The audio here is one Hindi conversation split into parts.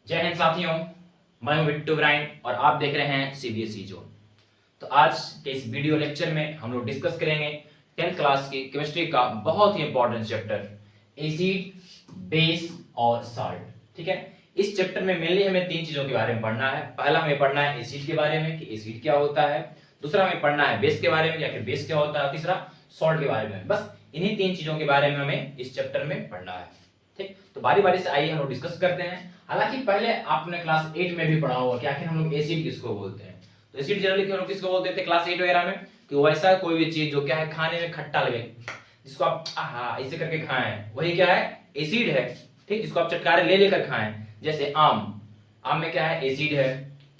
जय हिंद साथियों, मैं हूं बिट्टू ब्राइन और आप देख रहे हैं सीबीएसई जोन। तो आज के इस वीडियो लेक्चर में हम लोग डिस्कस करेंगे 10th क्लास की केमिस्ट्री का बहुत ही इंपॉर्टेंट चैप्टर एसिड, बेस और साल्ट। ठीक है, इस चैप्टर में मेनली हमें तीन चीजों के बारे में पढ़ना है। पहला हमें पढ़ना है एसिड के बारे में कि एसिड क्या होता है, दूसरा हमें पढ़ना है बेस के बारे में या फिर बेस क्या होता है, तीसरा सॉल्ट के बारे में। बस इन्हीं तीन चीजों के बारे में हमें इस चैप्टर में पढ़ना है। ठीक, तो बारी बारी से आइए हम लोग डिस्कस करते हैं। हालांकि पहले आपने क्लास 8 में भी पढ़ा होगा कि आखिर हम लोग एसिड किसको बोलते हैं। तो एसिड जनरली हम लोग किसको बोलते थे क्लास 8 वगैरह में, कि वैसा कोई भी चीज जो क्या है खाने में खट्टा लगे, जिसको आप ऐसे करके खाएं, वही क्या है एसिड है। ठीक, जिसको आप चटकारे ले लेकर खाएं, जैसे आम में क्या है एसिड है।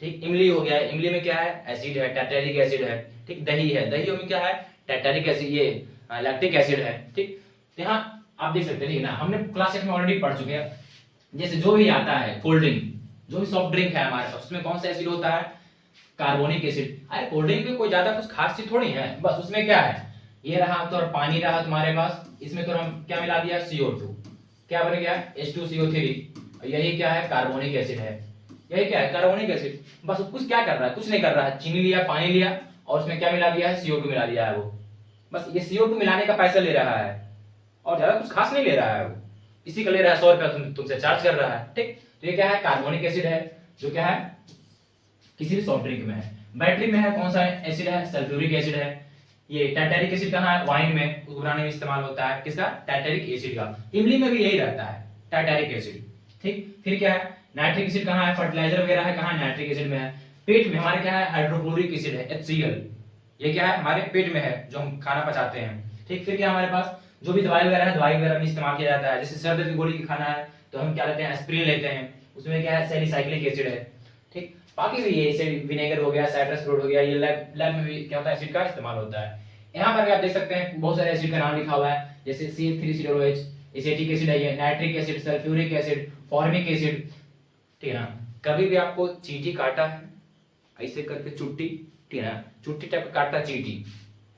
ठीक, इमली हो गया, इमली में क्या है एसिड है, टैटेरिक एसिड है। ठीक, दही है, दही में क्या है टैटेरिक एसिड, ये लैक्टिक एसिड है। ठीक, तो यहाँ आप देख सकते हैं ना, हमने क्लास 8 में ऑलरेडी पढ़ चुके हैं। जैसे जो भी आता है कोल्ड ड्रिंक, जो भी सॉफ्ट ड्रिंक है हमारे पास, उसमें कौन सा एसिड होता है कार्बोनिक एसिड। अरे कोल्ड ड्रिंक में कोई ज्यादा कुछ खास चीज थोड़ी है, बस उसमें क्या है ये रहा तो और पानी रहा तुम्हारे पास, इसमें तो हम क्या मिला दिया CO2, क्या बन गया H2CO3। यही क्या है कार्बोनिक एसिड है, यही क्या है कार्बोनिक एसिड। बस कुछ क्या कर रहा है, कुछ नहीं कर रहा है, चीनी लिया पानी लिया और उसमें क्या मिला दिया है CO2 मिला दिया है। वो बस ये CO2 मिलाने का पैसा ले रहा है और ज्यादा कुछ खास नहीं ले रहा है। वो इसी का ले रहा है 100 रुपया तुमसे चार्ज कर रहा है। ठीक, तो ये क्या है कार्बोनिक एसिड है, जो क्या है किसी भी सॉफ्ट ड्रिंक में है। बैटरी में है कौन सा एसिड है सल्फ्यूरिक एसिड है। ये टाइटेरिक एसिड कहाँ है वाइन में, उसको बनाने में इस्तेमाल होता है, किसका टाइटेरिक एसिड का। इमली में भी यही रहता है टाइटेरिक एसिड। ठीक, फिर क्या है नाइट्रिक एसिड कहाँ है, फर्टिलाइजर वगैरह है कहाँ नाइट्रिक एसिड में है। पेट में हमारे क्या है हाइड्रोक्लोरिक एसिड है HCl, ये क्या है हमारे पेट में है जो हम खाना पचाते हैं। ठीक, फिर क्या हमारे पास जो भी दवाई वगैरह है, दवाई वगैरह में इस्तेमाल किया जाता है। जैसे सर दर्द की गोली की खाना है तो हम क्या लेते हैं एस्पिरिन लेते हैं, उसमें क्या है सैलिसाइक्लिक एसिड है। ठीक, बाकी भी ये जैसे विनेगर हो गया, साइट्रस फ्रूट हो गया, ये लैब में भी क्या होता है एसिड का इस्तेमाल होता है। यहाँ पर भी आप देख सकते हैं बहुत सारे एसिड का नाम लिखा हुआ है, जैसे C3COOH एसिटिक एसिड है, ये nitric acid, sulphuric acid, formic acid. ठीक है ना, कभी भी आपको चींटी काटा है ऐसे करके चुट्टी, ठीक है ना, चुट्टी टाइप का काटता चींटी,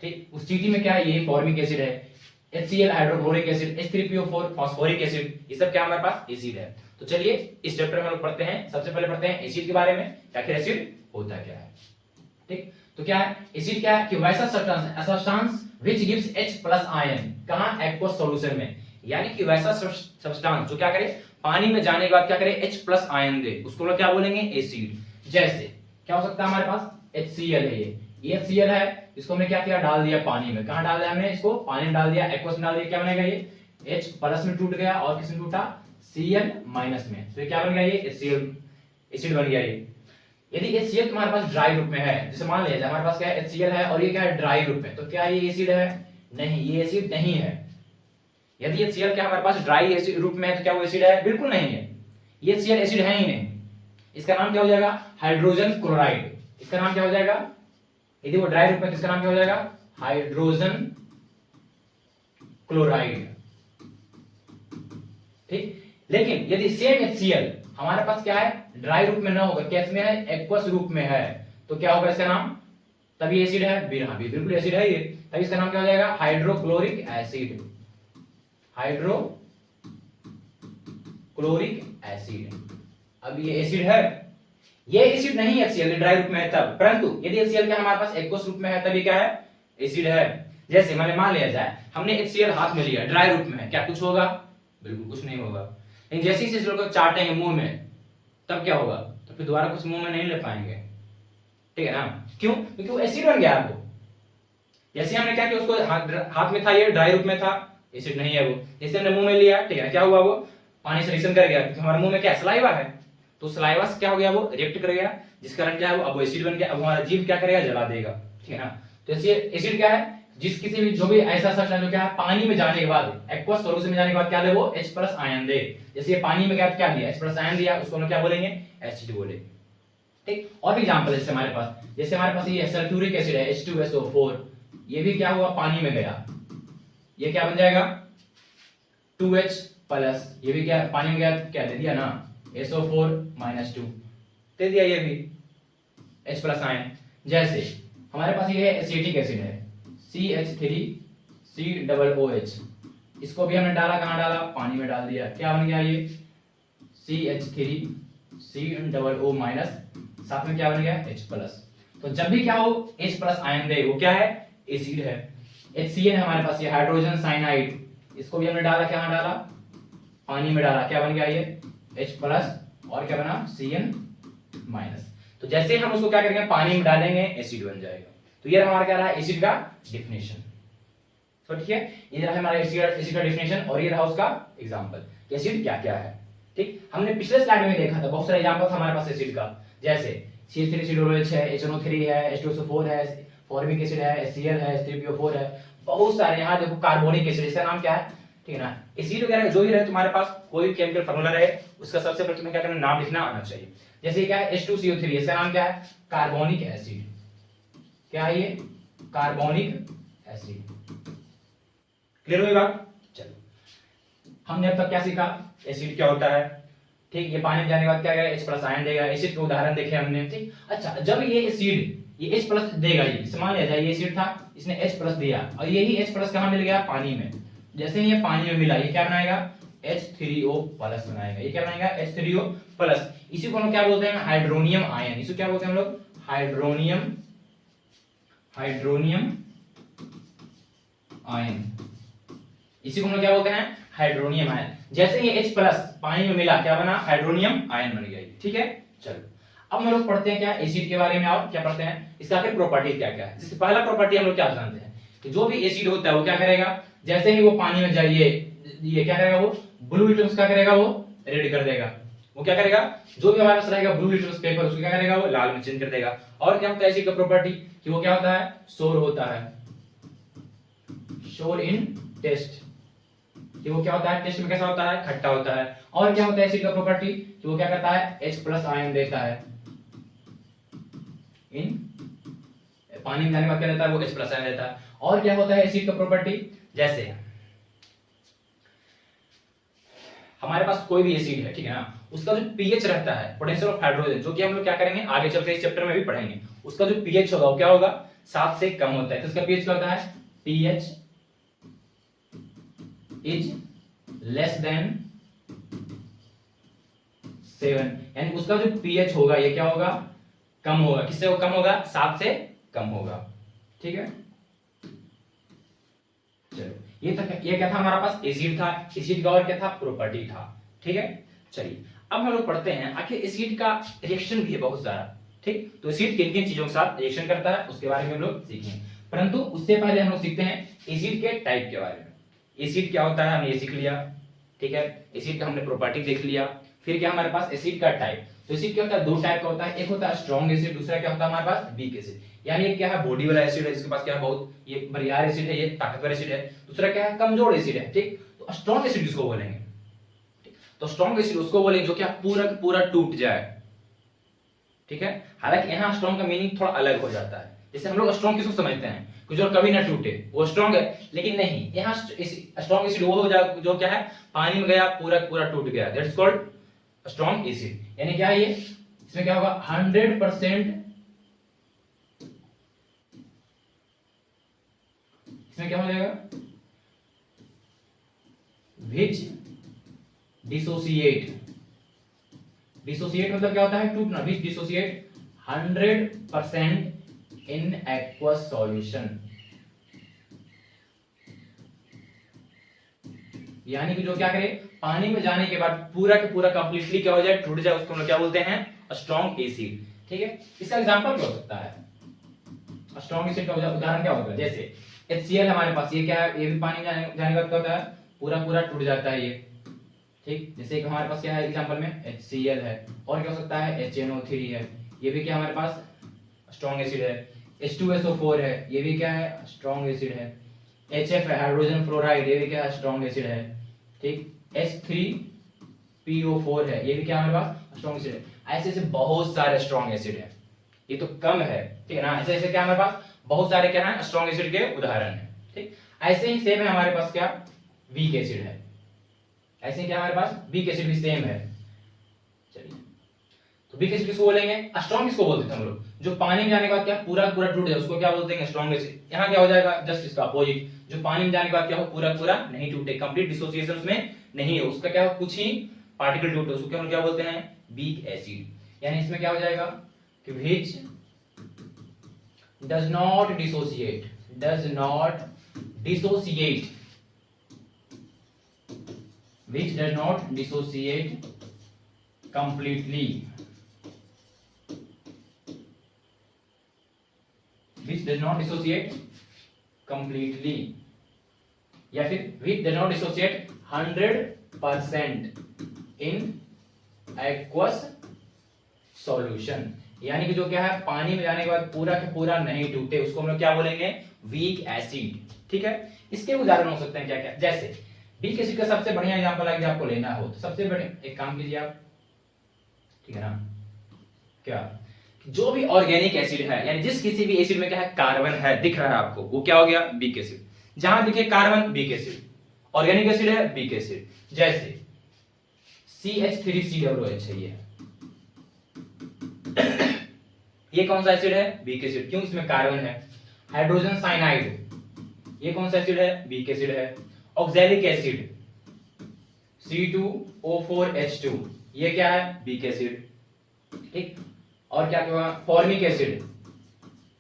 ठीक, उस चींटी में क्या है ये फॉर्मिक एसिड है, HCl hydrochloric acid, H3PO4 phosphoric acid, ये सब क्या हमारे पास एसिड है। तो चलिए इस चैप्टर में हम लोग पढ़ते हैं। सबसे पहले पढ़ते हैं एसिड के बारे में, आखिर एसिड होता क्या है। ठीक, तो क्या है एसिड, क्या है कि वैसा substance which gives H+ ion, कहां एक्वस सॉल्यूशन में, यानी कि वैसा सब्सटेंस जो क्या करे पानी में जाने के बाद क्या करे H+ आयन दे, उसको लोग क्या बोलेंगे एसिड। जैसे क्या हो सकता है हमारे पास HCl है, ये HCl है, इसको हमने क्या किया डाल दिया पानी में, कहां डाल दिया हमने इसको पानी में डाल दिया, एक्वस में डाल दिया, क्या बनेगा ये H+ में टूट गया और किसमें टूटा Cl- में, तो क्या बन गया ये HCl एसिड बन गया। ये यदि HCl तुम्हारे पास ड्राई रूप में है, जैसे मान लिया हमारे पास क्या है HCl है और ये क्या है ड्राई रूप में, तो क्या ये एसिड है नहीं, ये एसिड नहीं है। यदि HCl क्या हमारे पास ड्राई एसिड रूप में है तो क्या वो एसिड है, बिल्कुल नहीं है, ये HCl एसिड है ही नहीं। इसका नाम क्या हो जाएगा हाइड्रोजन क्लोराइड, इसका नाम क्या हो जाएगा यदि वो ड्राई रूप में, इसका नाम क्या हो जाएगा हाइड्रोजन क्लोराइड। ठीक, लेकिन यदि सेम HCl हमारे पास क्या है ड्राई रूप में ना होगा, कैसे में है एक्वस रूप में है, तो क्या होगा इसका नाम, तभी एसिड है, बिल्कुल एसिड है ये, तभी इसका नाम क्या हो जाएगा हाइड्रोक्लोरिक एसिड, हाइड्रोक्लोरिक एसिड। अब ये एसिड है, ये एसिड नहीं है HCl ड्राई रूप में है तब, परंतु यदि HCl क्या हमारे पास एक्वस रूप में है तभी क्या है एसिड है। जैसे मैंने मान लिया जाए हमने HCl हाथ में लिया ड्राई रूप में है, क्या कुछ होगा, बिल्कुल कुछ नहीं होगा। लेकिन जैसे ही HCl को चाटेंगे मुंह में तब क्या होगा, तो फिर दोबारा कुछ मुंह में नहीं ले पाएंगे। ठीक है ना, क्यों, क्योंकि वो एसिड बन गया आपको। जैसे हमने क्या किया उसको हाथ में था, ये ड्राई रूप में था, एसिड नहीं है वो, जैसे हमने मुंह में लिया, ठीक है ना, क्या हुआ वो पानी से रिएक्शन कर गया, क्योंकि हमारे मुंह में क्या सलाइवा है, तो सलाइवा से क्या हो गया वो रिएक्ट कर गया, जिस कारण क्या है वो अब एसिड बन गया। अब हमारा जीभ क्या करेगा जला देगा। ठीक है ना, तो एसिड क्या है जिस किसी भी जो भी ऐसा सब्सटेंस जो क्या है पानी में जाने के बाद एक्वस सॉल्यूशन में जाने के बाद क्या दे वो H+ आयन दे, जैसे ये पानी में गया क्या दिया H+ आयन दिया, उसको हम क्या बोलेंगे एसिड बोलेंगे। ठीक, और भी एग्जांपल जैसे हमारे पास, जैसे हमारे पास ये सल्फ्यूरिक एसिड है H2SO4, ये भी क्या हुआ पानी में गया, ये क्या बन जाएगा 2H+, ये भी क्या पानी में गया क्या दे दिया ना SO4 - 2 दे दिया, ये भी H+ आयन। जैसे हमारे पास ये एसिटिक एसिड है CH3COOH, इसको भी हमने डाला कहां डाला पानी में डाल दिया, क्या बन गया ये CH3 CnO माइनस, साथ में क्या बन गया H प्लस। तो जब भी क्या हो H प्लस आयन दे वो क्या है, एसिड है। HCl है हमारे पास, ये हाइड्रोजन साइनाइड, इसको भी हमने डाला, क्या डाला, पानी में डाला, क्या बन गया ये H प्लस और क्या बना Cn माइनस। तो जैसे हम उसको क्या करेंगे, पानी में डालेंगे, एसिड बन जाएगा। तो ये हमारा क्या रहा, एसिड का डिफिनेशन। तो ठीक है, ये रहा हमारा एसिड का डिफिनेशन और ये रहा उसका एग्जांपल, एसिड क्या क्या है। ठीक, हमने पिछले स्लाइड में देखा था, बहुत सारे एग्जांपल हमारे पास एसिड का, जैसे C3H6 है, HNO3 है, H2SO4 है, फॉर्मिक एसिड है, HCl है, H3PO4 है, बहुत सारे। यहाँ देखो कार्बोनिक एसिड, इसका नाम क्या है, ठीक है ना। एसिड वगैरह जो भी रहे तुम्हारे पास, कोई केमिकल फार्मूला रहे, उसका सबसे पहले तुम्हें क्या करना, नाम लिखना आना चाहिए। जैसे क्या है H2CO3, इसका नाम क्या है, कार्बोनिक एसिड। क्या है ये, कार्बोनिक एसिड। क्लियर हुई बात। चलो, हमने अब तक क्या सीखा, एसिड क्या होता है, ठीक, ये पानी में जाने के बाद क्या करेगा, H प्लस आयन देगा। एसिड के उदाहरण देखे हमने, ठीक। अच्छा, जब ये एसिड ये H प्लस देगा, ये मान लिया जाए ये एसिड था, इसने H प्लस दिया और यही H प्लस कहां मिल गया, पानी में। जैसे ही ये पानी में मिला, ये क्या बनाएगा, H3O प्लस बनाएगा। ये क्या बनाएगा, H3O प्लस। इसी को हम क्या बोलते हैं, हाइड्रोनियम आयन। इसे क्या बोलते हैं हम लोग, हाइड्रोनियम आयन। इसी को हम लोग क्या बोलते हैं, हाइड्रोनियम आयन। जैसे ये H प्लस पानी में मिला, क्या बना, हाइड्रोनियम आयन बन गया। ठीक है, चलो अब हम लोग पढ़ते हैं क्या, एसिड के बारे में। और क्या पढ़ते हैं, इसका आखिर प्रॉपर्टी क्या क्या है। जैसे पहला प्रॉपर्टी हम लोग क्या जानते हैं कि जो भी एसिड होता है वो क्या करेगा, जैसे ही वो पानी में जाइए, ये क्या करेगा, वो ब्लू लिटमस क्या करेगा, वो रेड कर देगा। वो क्या करेगा, जो भी हमारे पास रहेगा ब्लू लिटमस पेपर, उसको क्या करेगा, वो लाल में चेंज कर देगा। और क्या होता है एसिड का प्रॉपर्टी, कि वो क्या होता है, सोर होता है, शोर इन टेस्ट, कि वो क्या होता है, टेस्ट में कैसा होता है, खट्टा होता है। और क्या होता है एसिड का प्रॉपर्टी, कि वो क्या करता है, H प्लस आयन देता है। इन पानी में जाने के बाद क्या देता है, वो H प्लस आयन देता है। और क्या होता है एसिड का प्रॉपर्टी, जैसे हमारे पास कोई भी एसिड है, ठीक है ना, उसका जो पीएच रहता है, पोटेंशियल ऑफ हाइड्रोजन, जो कि हम लोग क्या करेंगे आगे चलकर इस चैप्टर में भी पढ़ेंगे, उसका जो पीएच होगा वो क्या होगा, 7 से कम होता है। तो इसका पीएच क्या होता है, पीएच इज लेस देन 7, यानी उसका जो पीएच होगा ये क्या होगा, कम होगा। किससे वो कम होगा, 7 से कम होगा। ठीक है, चलो ये क्या था हमारा पास, एसिड था। एसिड का और क्या था, प्रॉपर्टी था। ठीक है, चलिए अब हम लोग पढ़ते हैं आखिर एसिड का रिएक्शन भी है बहुत सारा। ठीक, तो एसिड किन किन चीजों के साथ रिएक्शन करता है उसके बारे में हम लोग सीखेंगे। परंतु उससे पहले हम लोग सीखते हैं एसिड के टाइप के बारे में। एसिड क्या होता है हमने ये सीख लिया, ठीक है। एसिड का हमने प्रॉपर्टी देख लिया। फिर क्या हमारे पास एसिड का टाइप। तो एसिड क्या होता है, 2 टाइप का होता है, एक होता है स्ट्रॉन्ग एसिड, दूसरा क्या होता है हमारे पास वीक एसिड। यानी एक क्या है, बॉडी वाला एसिड है जिसके पास क्या है, बहुत ये बरियार एसिड है, ये ताकतवर एसिड है। दूसरा क्या है, कमजोर एसिड है। ठीक, तो स्ट्रॉन्ग एसिड किसको बोलेंगे, तो स्ट्रॉन्ग एसिड उसको बोलेंगे जो क्या पूरा का पूरा टूट जाए। ठीक है, हालांकि यहाँ स्ट्रॉन्ग का मीनिंग थोड़ा अलग हो जाता है। जैसे हम लोग स्ट्रॉन्ग किसको समझते हैं, जो कभी ना टूटे, वो स्ट्रॉन्ग है। लेकिन नहीं, यहाँ स्ट्रॉन्ग एसिड वो हो जाए जो क्या है, पानी में गया पूरा पूरा टूट गया, दैट्स कॉल्ड स्ट्रॉन्ग एसिड। यानी क्या है ये, इसमें क्या होगा, 100%, इसमें क्या हो जाएगा, विच डिसोसिएट। डिसोसिएट मतलब क्या होता है, टूटना। विच डिसोसिएट 100% इन एक्वस सॉल्यूशन। यानी कि जो क्या करे, पानी में जाने के बाद पूरा का पूरा कंप्लीटली क्या हो जाए, टूट जाए, उसको हम लोग क्या बोलते हैं, स्ट्रॉन्ग एसिड। ठीक है, इसका एग्जांपल क्या हो सकता है, स्ट्रॉन्ग एसिड का उदाहरण क्या होगा, जैसे HCl हमारे पास, ये क्या है, ये भी पानी में जाने के बाद क्या होता है, पूरा पूरा टूट जाता है ये। ठीक, जैसे एक हमारे पास क्या है एग्जांपल में HCl है। और क्या हो सकता है, HNO3 है, ये भी क्या हमारे पास स्ट्रॉन्ग एसिड है। H2SO4 है, ये भी क्या है, स्ट्रॉन्ग एसिड है। HF है, हाइड्रोजन फ्लोराइड, ये भी क्या है, स्ट्रॉन्ग एसिड है। ठीक, H3PO4 है, ये भी क्या हमारे पास स्ट्रॉन्ग एसिड है। ऐसे ऐसे बहुत सारे स्ट्रॉन्ग एसिड है, ये तो कम है, ठीक है ना। ऐसे ऐसे क्या हमारे पास बहुत सारे क्या है, स्ट्रॉन्ग एसिड के उदाहरण है। ठीक, ऐसे ही सेम है हमारे पास क्या, वीक एसिड है। ऐसे ही क्या हमारे पास वीक एसिड भी सेम है। चलिए, तो वीक एसिड किसको बोलेंगे, स्ट्रॉन्ग किसको बोलते थे हम लोग, जो पानी में जाने के बाद क्या पूरा पूरा टूट जाए, उसको क्या बोलते हैं, स्ट्रॉन्ग एसिड। यहाँ क्या हो जाएगा, जस्ट इसका अपोजिट, जो पानी में जाने के बाद क्या हो, पूरा पूरा नहीं टूटे, कंप्लीट डिसोसिएशन उसमें नहीं है, उसका क्या हो, कुछ ही पार्टिकल टूटे उसको क्या क्या बोलते हैं, वीक एसिड। यानी इसमें क्या हो जाएगा कि which does not dissociate completely, या फिर which does not dissociate 100% in aqueous solution। यानी कि जो क्या है पानी में जाने के बाद पूरा के पूरा नहीं टूटे उसको हम लोग क्या बोलेंगे, वीक एसिड। ठीक है, इसके उदाहरण हो सकते हैं क्या क्या, जैसे वीक एसिड का सबसे बढ़िया एग्जांपल अगर आपको लेना हो तो सबसे बढ़िया एक काम कीजिए आप, ठीक है ना, क्या जो भी ऑर्गेनिक एसिड है यानी जिस किसी भी एसिड में क्या है कार्बन है दिख रहा है आपको, वो क्या हो गया, वीक एसिड। जहां दिखे carbon weak acid, organic acid है वीक एसिड। जैसे CH3COOH है ये कौन सा एसिड है, वीक एसिड, क्यों, इसमें कार्बन है। हाइड्रोजन साइनाइड ये कौन सा एसिड है, वीक एसिड है। ऑक्सैलिक एसिड C2O4H2 ये क्या है, वीक एसिड। ठीक, और क्या क्या, फॉर्मिक एसिड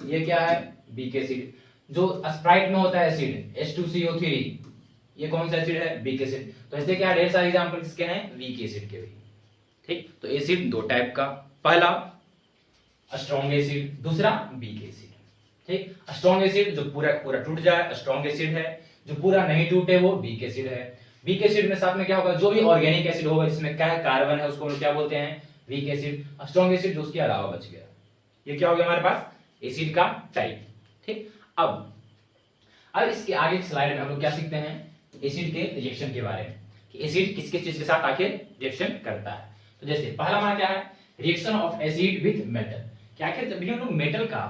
ये क्या है, वीक एसिड। जो स्प्राइट में होता है एसिड H2CO3 ये कौन सा एसिड है, वीक एसिड। तो ऐसे क्या ढेर सारे एग्जांपल किसके हैं, वीक एसिड के भी। ठीक, तो एसिड दो टाइप का, पहला स्ट्रॉन्ग एसिड, दूसरा वीक एसिड। ठीक, स्ट्रॉन्ग एसिड जो पूरा पूरा टूट जाए स्ट्रॉन्ग एसिड है, जो पूरा नहीं टूटे वो वीक एसिड है। वीक एसिड में साथ में क्या होगा, जो भी ऑर्गेनिक एसिड होगा जिसमें क्या है कार्बन है उसको हम क्या बोलते हैं, वीक एसिड। स्ट्रॉन्ग एसिड जो उसके अलावा बच गया, ये क्या हो गया हमारे पास एसिड का टाइप। ठीक, अब इसके आगे की स्लाइड में हम लोग क्या सीखते हैं, एसिड के रिएक्शन के बारे में, कि एसिड किस किस चीज के साथ आखिर रिएक्शन करता है। तो जैसे पहला हमारा क्या है, reaction of acid with metal, कि आखिर जब भी हम लोग मेटल का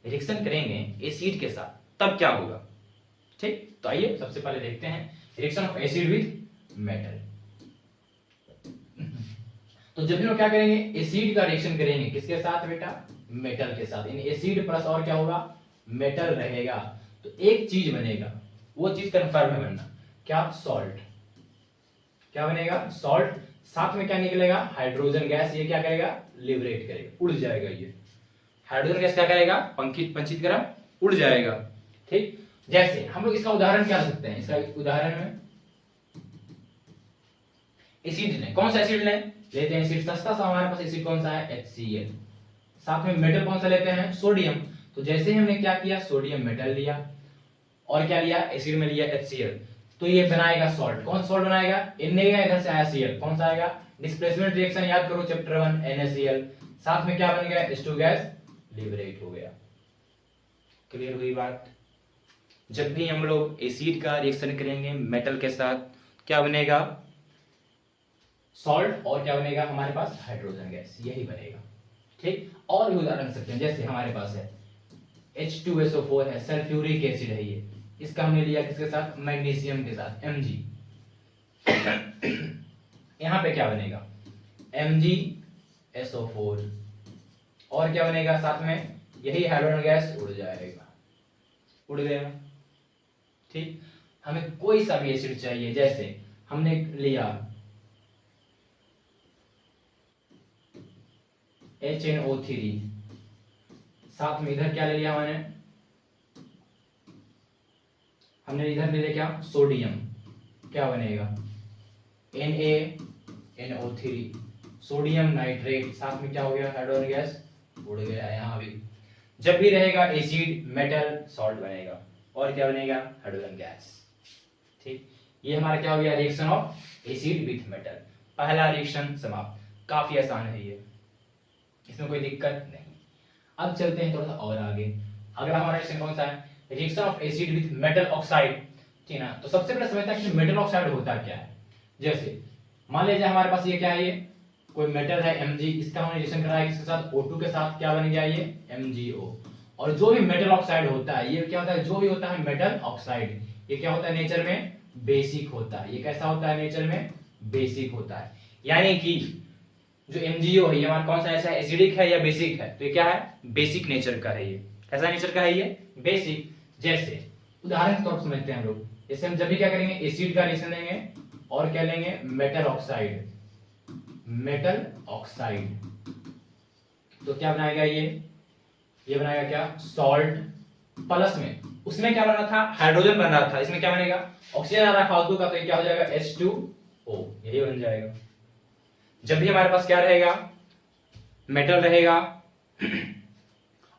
रिएक्शन करेंगे एसिड के साथ तब क्या होगा। ठीक, तो आइए सबसे पहले देखते हैं reaction of acid with metal. तो जब भी लोग क्या करेंगे, एसिड का रिएक्शन करेंगे किसके साथ बेटा, मेटल के साथ। यानी एसिड प्लस और क्या होगा, मेटल रहेगा, तो एक चीज बनेगा, वो चीज कंफर्म है बनना, क्या, सॉल्ट। क्या बनेगा, सॉल्ट। साथ में क्या निकलेगा, हाइड्रोजन गैस, ये क्या करेगा, लिबरेट करेगा, उड़ जाएगा। ये हाइड्रोजन गैस क्या करेगा, पंचित करा उड़ जाएगा। ठीक, जैसे हम लोग इसका उदाहरण क्या सकते हैं, इसका उदाहरण में एसिड लें, कौन सा एसिड लें, लेते हैं एसिड, सस्ता सा हमारे पास एसिड कौन सा है, HCl। साथ में मेटल कौन सा लेते हैं, सोडियम। तो जैसे हमने क्या किया, सोडियम मेटल लिया और क्या लिया, एसिड में लिया HCl, तो ये बनाएगा सॉल्ट। कौन सॉल्ट बनाएगा, Na इधर से आया Cl, कौन सा आएगा, डिस्प्लेसमेंट रिएक्शन याद करो चैप्टर 1 NaCl। साथ में क्या बन गया, H2 गैस लिबरेट हो गया। क्लियर हुई बात। जब भी हम लोग एसिड का रिएक्शन करेंगे मेटल के साथ क्या बनेगा, सॉल्ट, और क्या बनेगा हमारे पास, हाइड्रोजन गैस, यही बनेगा। ठीक, और भी उदाहरण सकते हैं, जैसे हमारे पास है H2SO4 है, सल्फ्यूरिक एसिड है ये, इसका हमने लिया किसके साथ, मैग्नीशियम के साथ Mg। यहां पे क्या बनेगा, MgSO4, और क्या बनेगा साथ में, यही हाइड्रोजन गैस उड़ जाएगा, उड़ गया। ठीक, हमें कोई सा भी एसिड चाहिए, जैसे हमने लिया HNO3, साथ में इधर क्या ले लिया हमने इधर ले लिया क्या, सोडियम, क्या बनेगा, NaNO3, सोडियम नाइट्रेट, साथ में क्या हो गया, हाइड्रोजन गैस उड़ गया। यहाँ भी जब भी रहेगा एसिड मेटल सॉल्ट बनेगा, और क्या बनेगा, हाइड्रोजन गैस। ठीक, ये हमारा क्या हो गया, reaction of acid with metal. पहला रिएक्शन समाप्त, काफी आसान है ये, इसमें कोई दिक्कत नहीं। अब चलते हैं थोड़ा सा और आगे। अगला हमारा रिएक्शन कौन सा है, reaction of acid with metal oxide. ठीक है ना, तो सबसे पहले समझता है कि मेटल ऑक्साइड होता क्या है। जैसे मान लीजिए हमारे पास ये क्या है, ये कोई मेटल है Mg, इसका हमने रिएक्शन कराया किसके साथ, O2 के साथ, क्या बन गया ये MgO। और जो भी मेटल ऑक्साइड होता है, ये क्या होता है, जो भी होता है मेटल ऑक्साइड, ये क्या होता है नेचर में, बेसिक होता है। ये कैसा होता है, नेचर में बेसिक होता है। यानी कि जो MgO है ये हमारा कौन सा ऐसा एसिडिक है या बेसिक है, तो ये क्या है, बेसिक नेचर का है। ये कैसा नेचर का है, ये बेसिक। जैसे उदाहरण के तौर पर समझते हैं हम लोग, जैसे हम जब भी क्या करेंगे एसिड का रिएक्शन देंगे और क्या लेंगे मेटल ऑक्साइड, मेटल ऑक्साइड। तो क्या बनाएगा ये बनाएगा क्या सॉल्ट प्लस में, उसमें क्या बना था हाइड्रोजन बन रहा था, इसमें क्या बनेगा ऑक्सीजन आ रहा है फालतू का, तो ये क्या हो जाएगा H2O, यही बन जाएगा। जब भी हमारे पास क्या रहेगा मेटल रहेगा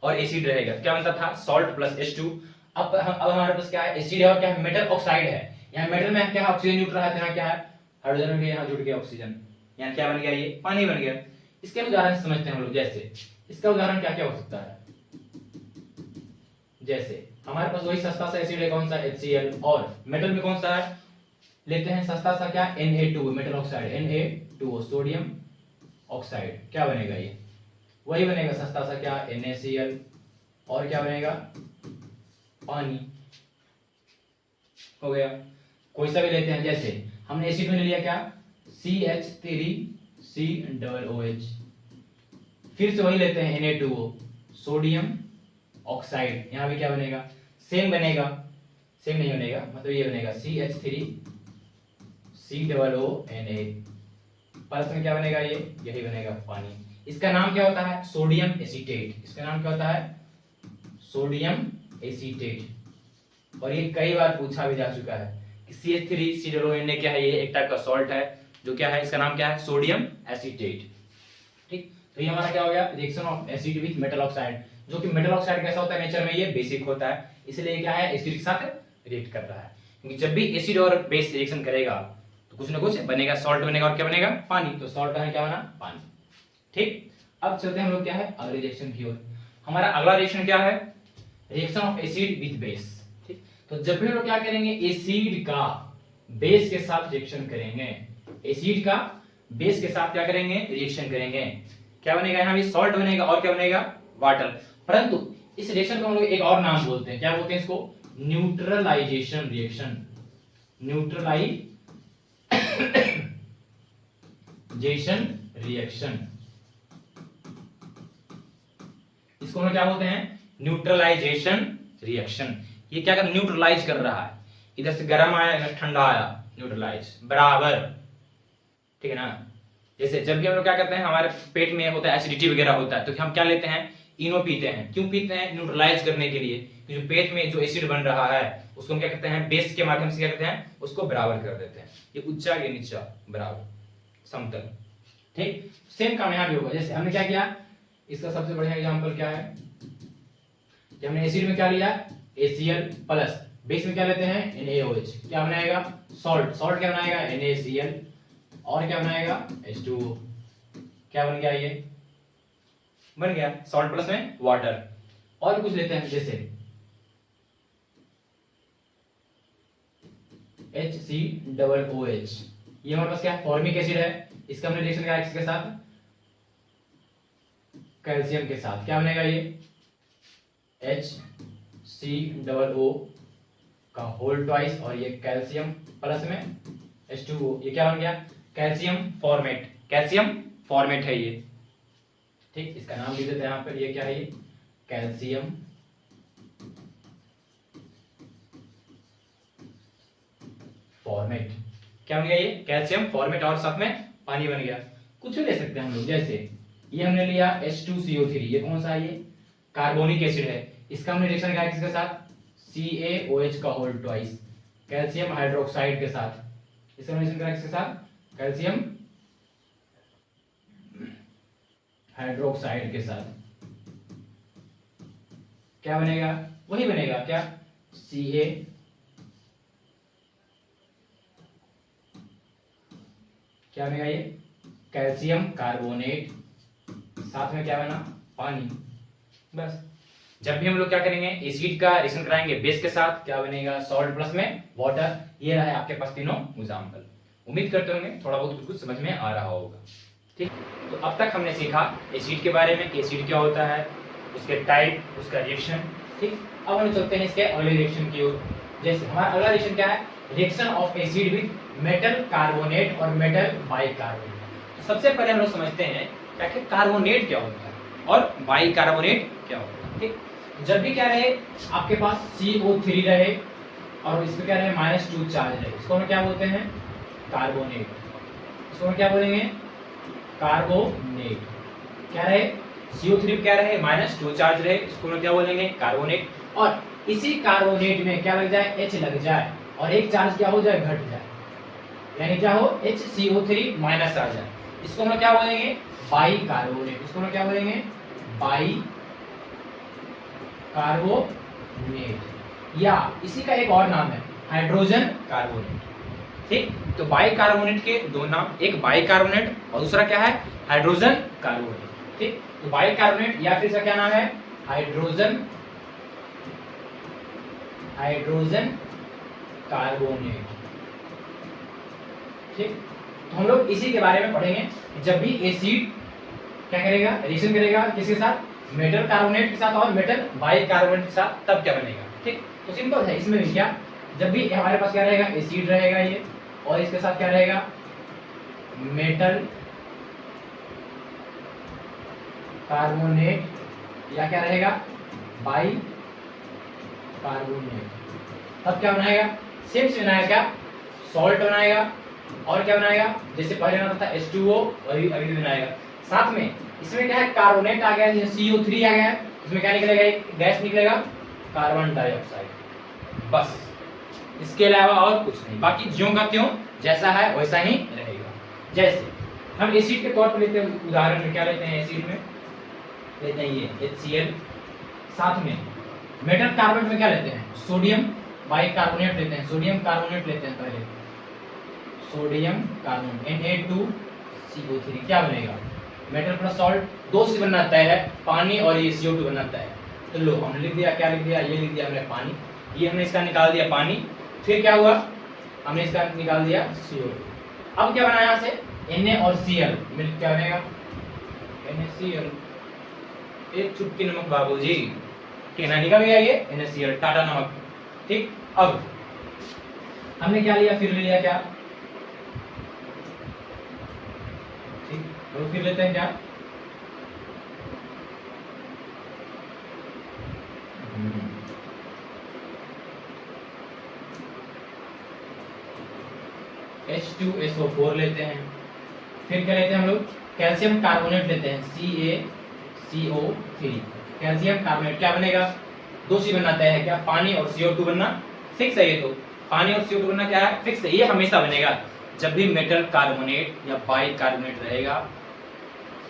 और एसिड रहेगा, क्या बनता था सॉल्ट प्लस H2। अब हमारे पास क्या है एसिड है और क्या है मेटल ऑक्साइड है। यहाँ मेटल में क्या है ऑक्सीजन जुड़ रहा है, यहाँ क्या है हाइड्रोजन भी यहाँ जुड़ गया ऑक्सीजन, यहाँ क्या बन गया ये पानी बन गया। इसके उदाहरण समझते हैं हम लोग, जैसे इसका उदाहरण क्या क्या हो सकता है, जैसे हमारे पास वही सस्ता सा एसिड है कौन सा HCl, और मेटल में कौन सा है लेते हैं सस्ता सा क्या Na2 metal oxide, Na2O sodium oxide, क्या बनेगा ये वही बनेगा सस्ता सा क्या NaCl, और क्या बनेगा पानी हो गया। कोई सा भी लेते हैं, जैसे हमने एसिड में ले लिया क्या CH3COOH, फिर से वही लेते हैं Na2O सोडियम ऑक्साइड, यहाँ भी क्या बनेगा सेम बनेगा, सेम नहीं बनेगा मतलब ये बनेगा CH3COONA, प्लस में क्या बनेगा ये यही बनेगा पानी। इसका नाम क्या होता है सोडियम एसीटेट, इसका नाम क्या होता है सोडियम एसीटेट। और ये कई बार पूछा भी जा चुका है कि CH3COONA क्या है, ये एक टाइप का सॉल्ट है जो क्या है इसका नाम क्या है सोडियम एसीटेट। ठीक, तो ये हमारा क्या हो गया reaction of acid with metal oxide, जो कि मेटल ऑक्साइड कैसा होता है नेचर में ये बेसिक होता है, इसलिए क्या है एसिड के साथ रिएक्ट कर रहा है, क्योंकि जब भी एसिड और बेस रिएक्शन करेगा तो कुछ ना कुछ बनेगा, सॉल्ट बनेगा और क्या बनेगा पानी, तो सॉल्ट है क्या बना पानी। ठीक, अब चलते हैं हम लोग क्या है अगले रिएक्शन की ओर। हमारा अगला रिएक्शन क्या है reaction of acid with base. ठीक, तो जब भी हम लोग क्या करेंगे एसिड का बेस के साथ रिएक्शन करेंगे, एसिड का बेस के साथ क्या करेंगे रिएक्शन करेंगे, क्या बनेगा यहाँ भी सॉल्ट बनेगा और क्या बनेगा वाटर। परंतु इस रिएक्शन को हम लोग एक और नाम बोलते हैं, क्या बोलते हैं इसको न्यूट्रलाइजेशन रिएक्शन, न्यूट्रलाइजेशन रिएक्शन, इसको हम क्या बोलते हैं न्यूट्रलाइजेशन रिएक्शन। ये क्या कर न्यूट्रलाइज कर रहा है, इधर से गर्म आया इधर ठंडा आया, न्यूट्रलाइज बराबर, ठीक है ना। जैसे जब भी हम लोग क्या करते हैं हमारे पेट में होता है एसिडिटी वगैरह होता है, तो हम क्या लेते हैं इनो पीते हैं, क्यों पीते हैं न्यूट्रलाइज करने के लिए, क्योंकि पेट में जो एसिड बन रहा है उसको हम क्या करते हैं बेस के माध्यम से क्या करते हैं उसको बराबर कर देते हैं, ये ऊंचा ये नीचा बराबर समतल। ठीक, सेम काम यहाँ भी होगा। जैसे हमने क्या किया इसका सबसे बढ़िया एग्जांपल क्या है कि हमने एसिड में क्या लिया ACl प्लस, बेस में क्या लेते हैं NaOH, क्या बनाएगा सॉल्ट, सॉल्ट क्या बनाएगा NaCl और क्या बनाएगा H2O, क्या बन गया ये बन गया सॉल्ट प्लस में वाटर। और कुछ लेते हैं जैसे HCOOH, ये हमारे पास क्या फॉर्मिक एसिड है, इसका हमने रिएक्शन करा किसके साथ कैल्शियम के साथ, क्या बनेगा ये HCOO का होल ट्वाइस और ये कैल्शियम प्लस में H2O, ये क्या बन गया कैल्शियम फॉर्मेट, कैल्शियम फॉर्मेट है ये। ठीक, इसका नाम लिख देते हैं यहाँ पर, ये क्या है ये कैल्शियम फॉर्मेट, क्या बन गया ये कैल्शियम फॉर्मेट और साथ में पानी बन गया। कुछ भी ले सकते हैं हम लोग, जैसे ये हमने लिया H2CO3, ये कौन सा है ये कार्बोनिक एसिड है, इसका हमने रिएक्शन किया किसके साथ CaOH का होल ट्वाइस कैल्शियम हाइड्रोक्साइड के साथ, इसका रिएक्शन किया किसके साथ कैल्शियम हाइड्रोक्साइड के साथ, क्या बनेगा वही बनेगा क्या Ca, क्या बनेगा ये कैल्शियम कार्बोनेट, साथ में क्या बना पानी। बस जब भी हम लोग क्या करेंगे एसिड का रिएक्शन कराएंगे बेस के साथ, क्या बनेगा सॉल्ट प्लस में वाटर। ये रहा है आपके पास तीनों एग्जांपल। उम्मीद करते होंगे थोड़ा बहुत कुछ समझ में आ रहा होगा। ठीक, तो अब तक हमने सीखा एसिड के बारे में कि एसिड क्या होता है, उसके टाइप, उसका रिएक्शन। ठीक, अब हम चलते हैं इसके अगले रिएक्शन की ओर। जैसे हमारा अगला रिएक्शन क्या है reaction of acid with metal carbonate और मेटल बाइकार्बोनेट। तो सबसे पहले हम लोग समझते हैं क्या कि कार्बोनेट क्या होता है और बाइकार्बोनेट क्या होता है। ठीक, जब भी क्या रहे आपके पास CO3 रहे और इसमें क्या रहे -2 चार्ज रहे, इसको हम क्या बोलते हैं कार्बोनेट, इसको हम क्या बोलेंगे, कार्बोनेट। क्या रहे, CO3 क्या रहे, -2 चार्ज रहे, इसको हम क्या बोलेंगे, कार्बोनेट। और इसी कार्बोनेट में क्या लग जाए, H लग जाए और एक चार्ज क्या हो जाए, घट जाए, यानी क्या हो, HCO3 माइनस आ जाए, इसको हम क्या बोलेंगे, बाई कार्बोनेट। इसको हम क्या बोलेंगे, बाई कार्बोनेट, या इसी का एक और नाम है हाइड्रोजन कार्बोनेट। ठीक, तो बाई कार्बोनेट के दो नाम, एक बाई कार्बोनेट और दूसरा क्या है, हाइड्रोजन कार्बोनेट। ठीक, तो बाई कार्बोनेट या फिर इसका क्या नाम है, हाइड्रोजन कार्बोनेट। ठीक, तो हम लोग इसी के बारे में पढ़ेंगे, जब भी एसिड क्या करेगा, रिएक्शन करेगा किसके साथ, मेटल कार्बोनेट के साथ और मेटल बाई कार्बोनेट के साथ, तब क्या बनेगा। ठीक, तो सिंपल है, इसमें भी क्या, जब भी हमारे पास क्या रहेगा, एसिड रहेगा ये, और इसके साथ क्या रहेगा, मेटल कार्बोनेट, या क्या रहेगा, बाई कार्बोनेट, तब क्या बनाएगा, सेम से बनाएगा, क्या सॉल्ट बनाएगा, और क्या बनाएगा, जैसे पहले बनाता था H2O, अभी भी बनाएगा। साथ में इसमें क्या है, कार्बोनेट आ गया, CO3 आ गया, इसमें क्या निकलेगा, एक गैस निकलेगा, कार्बन डाइऑक्साइड, बस, इसके अलावा और कुछ नहीं, बाकी ज्यों का त्यों जैसा है वैसा ही रहेगा। जैसे हम एसिड के तौर पर लेते हैं, उदाहरण में क्या लेते हैं, एसिड में लेते हैं ये HCl, साथ में मेटल कार्बोनेट में क्या लेते हैं, सोडियम बाई कार्बोनेट लेते हैं, सोडियम कार्बोनेट लेते हैं, पहले सोडियम कार्बोनेट Na2CO3, क्या बनेगा, मेटल प्लस सॉल्ट, दो से बनना तय है, पानी और ये CO2 बनना तय है। तो लो हमने लिख दिया, क्या लिख दिया, ये लिख दिया हमने पानी, ये हमने इसका निकाल दिया पानी, फिर क्या हुआ, हमने इसका निकाल दिया CO2। अब क्या बना यहाँ से, Na और Cl मिल क्या बनेगा, NaCl, एक चुटकी नमक बाबूजी, ठीक है, निकल गया ये NaCl, टाटा नमक। ठीक, अब हमने क्या लिया, फिर लिया क्या, ठीक, तो फिर लेते हैं क्या, H2SO4 लेते हैं, फिर क्या लेते हैं हम लोग, कैल्शियम कार्बोनेट लेते हैं, CaCO3, कैल्शियम कार्बोनेट, क्या बनेगा, दो चीज बनना तय है, क्या, पानी और CO2 बनना फिक्स है, ये तो पानी और CO2 बनना क्या है, फिक्स है, ये हमेशा बनेगा, जब भी मेटल कार्बोनेट या बाई कार्बोनेट रहेगा,